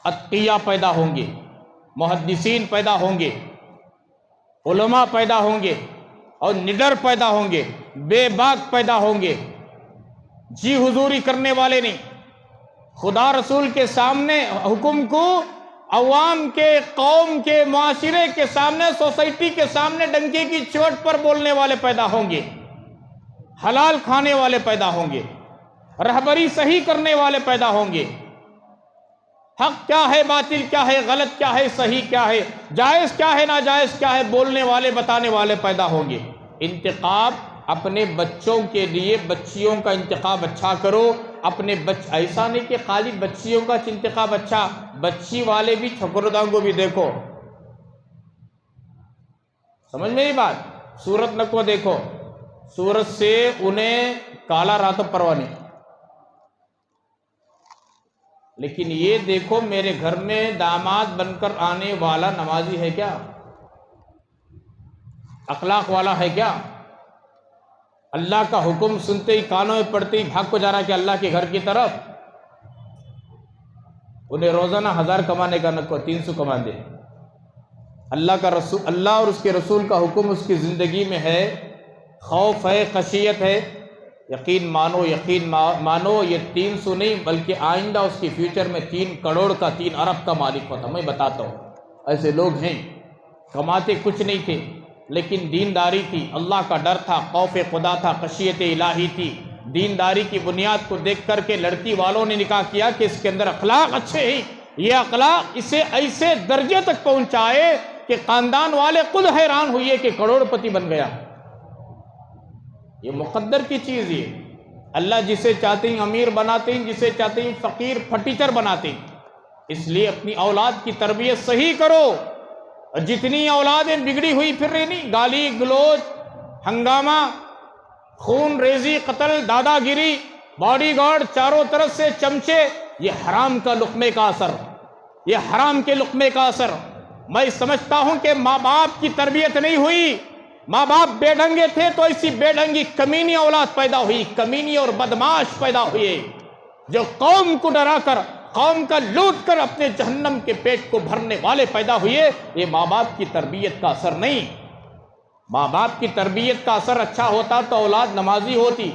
اتقیاء پیدا ہوں گے، محدثین پیدا ہوں گے، علماء پیدا ہوں گے، اور نڈر پیدا ہوں گے، بے باک پیدا ہوں گے. جی حضوری کرنے والے نہیں، خدا رسول کے سامنے حکم کو عوام کے، قوم کے، معاشرے کے سامنے، سوسائٹی کے سامنے ڈنکے کی چوٹ پر بولنے والے پیدا ہوں گے، حلال کھانے والے پیدا ہوں گے، رہبری صحیح کرنے والے پیدا ہوں گے. حق کیا ہے، باطل کیا ہے، غلط کیا ہے، صحیح کیا ہے، جائز کیا ہے، ناجائز کیا ہے، بولنے والے، بتانے والے پیدا ہوں گے. انتخاب اپنے بچوں کے لیے، بچیوں کا انتخاب اچھا کرو. اپنے ایسا نہیں کہ خالی بچیوں کا انتخاب اچھا، بچی والے بھی چھکرداں کو بھی دیکھو. سمجھ میں یہ بات؟ صورت نہ کو دیکھو، صورت سے انہیں کالا رات پروانے. لیکن یہ دیکھو میرے گھر میں داماد بن کر آنے والا نمازی ہے کیا؟ اخلاق والا ہے کیا؟ اللہ کا حکم سنتے ہی، کانوں میں پڑتے ہی بھاگ کو جا رہا کہ اللہ کے گھر کی طرف. انہیں روزانہ 1000 کمانے کا نہ کو 300 کما دے. اللہ اور اس کے رسول کا حکم اس کی زندگی میں ہے، خوف ہے، خشیت ہے. یقین مانو یہ 300 نہیں بلکہ آئندہ اس کی فیوچر میں 3 کروڑ کا، 3 ارب کا مالک ہوتا. میں بتاتا ہوں، ایسے لوگ ہیں، کماتے کچھ نہیں تھے لیکن دینداری تھی، اللہ کا ڈر تھا، خوف خدا تھا، خشیت الہی تھی. دینداری کی بنیاد کو دیکھ کر کے لڑکی والوں نے نکاح کیا کہ اس کے اندر اخلاق اچھے ہیں، یہ اخلاق اسے ایسے درجے تک پہنچائے کہ خاندان والے خود حیران ہوئے کہ کروڑ پتی بن گیا۔ یہ مقدر کی چیز ہے، اللہ جسے چاہتے ہیں امیر بناتے ہیں، جسے چاہتے ہیں فقیر پھٹیچر بناتے ہیں۔ اس لیے اپنی اولاد کی تربیت صحیح کرو۔ جتنی اولادیں بگڑی ہوئی پھر رہی نہیں، گالی گلوچ، ہنگامہ، خون ریزی، قتل، دادا گیری، باڈی گارڈ، چاروں طرف سے چمچے، یہ حرام کا لقمے کا اثر، یہ حرام کے لقمے کا اثر۔ میں سمجھتا ہوں کہ ماں باپ کی تربیت نہیں ہوئی، ماں باپ بے ڈھنگے تھے تو ایسی بے ڈھنگی کمینی اولاد پیدا ہوئی، کمینی اور بدماش پیدا ہوئے جو قوم کو ڈرا کر، قوم کا لوٹ کر اپنے جہنم کے پیٹ کو بھرنے والے پیدا ہوئے۔ یہ ماں باپ کی تربیت کا اثر نہیں۔ ماں باپ کی تربیت کا اثر اچھا ہوتا تو اولاد نمازی ہوتی،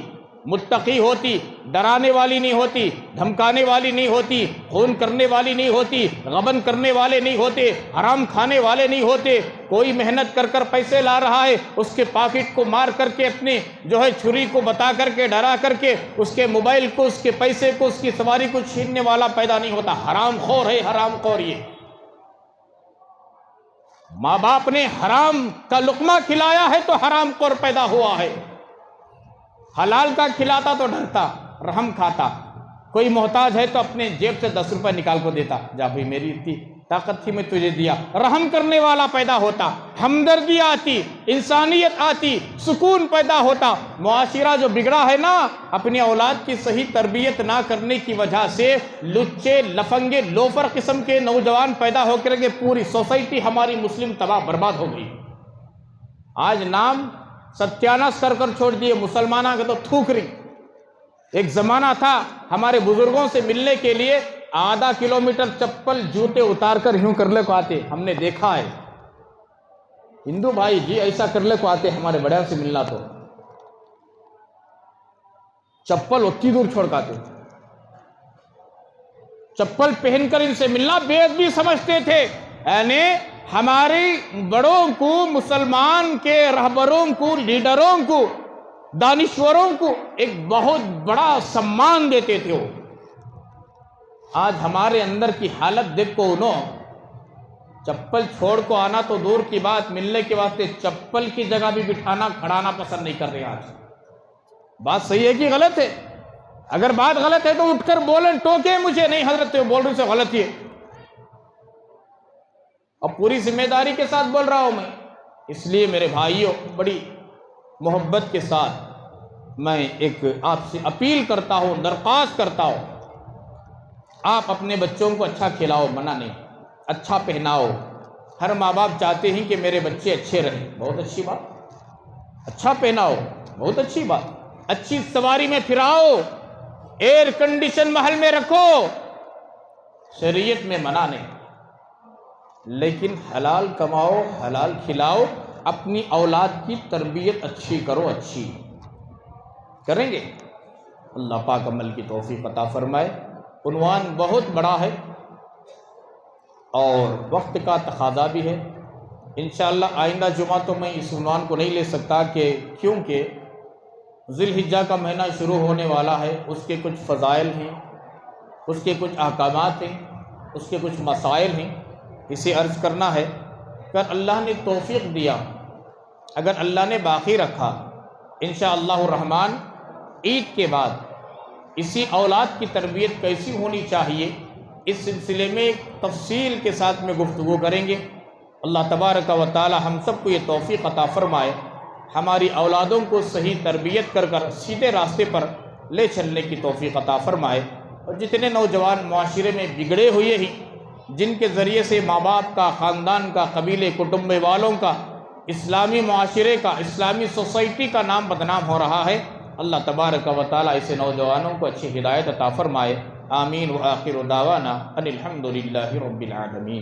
متقی ہوتی، ڈرانے والی نہیں ہوتی، دھمکانے والی نہیں ہوتی، خون کرنے والی نہیں ہوتی، غبن کرنے والے نہیں ہوتے، حرام کھانے والے نہیں ہوتے۔ کوئی محنت کر کر پیسے لا رہا ہے، اس کے پاکٹ کو مار کر کے، اپنے جو ہے چھری کو بتا کر کے، ڈرا کر کے، اس کے موبائل کو، اس کے پیسے کو، اس کی سواری کو چھیننے والا پیدا نہیں ہوتا۔ حرام خور ہے، حرام خور یہ۔ ماں باپ نے حرام کا لقمہ کھلایا ہے تو حرام خور پیدا ہوا ہے۔ حلال کا کھلاتا تو ڈرتا، رحم کھاتا۔ کوئی محتاج ہے تو اپنے جیب سے 10 روپے نکال کو دیتا، جا بھائی میری اتنی طاقت تھی میں تجھے دیا۔ رحم کرنے والا پیدا ہوتا، ہمدردی آتی، انسانیت آتی، سکون پیدا ہوتا۔ معاشرہ جو بگڑا ہے نا، اپنی اولاد کی صحیح تربیت نہ کرنے کی وجہ سے لچے، لفنگے، لوفر قسم کے نوجوان پیدا ہو کر کے پوری سوسائٹی ہماری مسلم تباہ برباد ہو گئی۔ آج نام ستیاناش کر کر چھوڑ دیے، مسلمانہ کے تو تھوک رہی۔ ایک زمانہ تھا ہمارے بزرگوں سے ملنے کے لیے آدھا کلومیٹر چپل جوتے اتار کر یوں کر لے کو آتے، ہم نے دیکھا ہے۔ ہندو بھائی جی ایسا کر لے کو آتے ہمارے بڑیوں سے ملنا تو چپل اتنی دور چھوڑ کے آتے، چپل پہن کر ان سے ملنا بے ادبی سمجھتے تھے۔ یعنی ہمارے بڑوں کو، مسلمان کے رہبروں کو، لیڈروں کو، دانشوروں کو ایک بہت بڑا سمان دیتے تھے وہ۔ آج ہمارے اندر کی حالت دیکھو، انہوں چپل چھوڑ کو آنا تو دور کی بات، ملنے کے واسطے چپل کی جگہ بھی بٹھانا، کھڑانا پسند نہیں کر رہے۔ آج بات صحیح ہے کہ غلط ہے؟ اگر بات غلط ہے تو اٹھ کر بولیں، ٹوکیں مجھے، نہیں حضرت بول رہے سے غلط ہی ہے، اور پوری ذمہ داری کے ساتھ بول رہا ہوں میں۔ اس لیے میرے بھائیوں، بڑی محبت کے ساتھ میں ایک آپ سے اپیل کرتا ہوں، درخواست کرتا ہوں، آپ اپنے بچوں کو اچھا کھلاؤ، منع نہیں، اچھا پہناؤ۔ ہر ماں باپ چاہتے ہیں کہ میرے بچے اچھے رہیں، بہت اچھی بات۔ اچھا پہناؤ، بہت اچھی بات۔ اچھی سواری میں پھراؤ، ایئر کنڈیشن محل میں رکھو، شریعت میں منع نہیں، لیکن حلال کماؤ، حلال کھلاؤ، اپنی اولاد کی تربیت اچھی کرو۔ اچھی کریں گے، اللہ پاک عمل کی توفیق عطا فرمائے۔ عنوان بہت بڑا ہے اور وقت کا تقاضا بھی ہے۔ انشاءاللہ آئندہ جمعہ تو میں اس عنوان کو نہیں لے سکتا، کیونکہ ذی الحجہ کا مہینہ شروع ہونے والا ہے، اس کے کچھ فضائل ہیں، اس کے کچھ احکامات ہیں، اس کے کچھ مسائل ہیں، اسے عرض کرنا ہے۔ اگر اللہ نے توفیق دیا، اگر اللہ نے باقی رکھا، انشاءاللہ الرحمن عید کے بعد اسی اولاد کی تربیت کیسی ہونی چاہیے، اس سلسلے میں تفصیل کے ساتھ میں گفتگو کریں گے۔ اللہ تبارک و تعالی ہم سب کو یہ توفیق عطا فرمائے، ہماری اولادوں کو صحیح تربیت کر کر سیدھے راستے پر لے چلنے کی توفیق عطا فرمائے۔ اور جتنے نوجوان معاشرے میں بگڑے ہوئے ہیں، جن کے ذریعے سے ماں باپ کا، خاندان کا، قبیلے کٹنبے والوں کا، اسلامی معاشرے کا، اسلامی سوسائٹی کا نام بدنام ہو رہا ہے، اللہ تبارک و تعالی ایسے نوجوانوں کو اچھی ہدایت عطا فرمائے۔ آمین۔ وآخر دعوانا ان الحمد للہ رب العالمین۔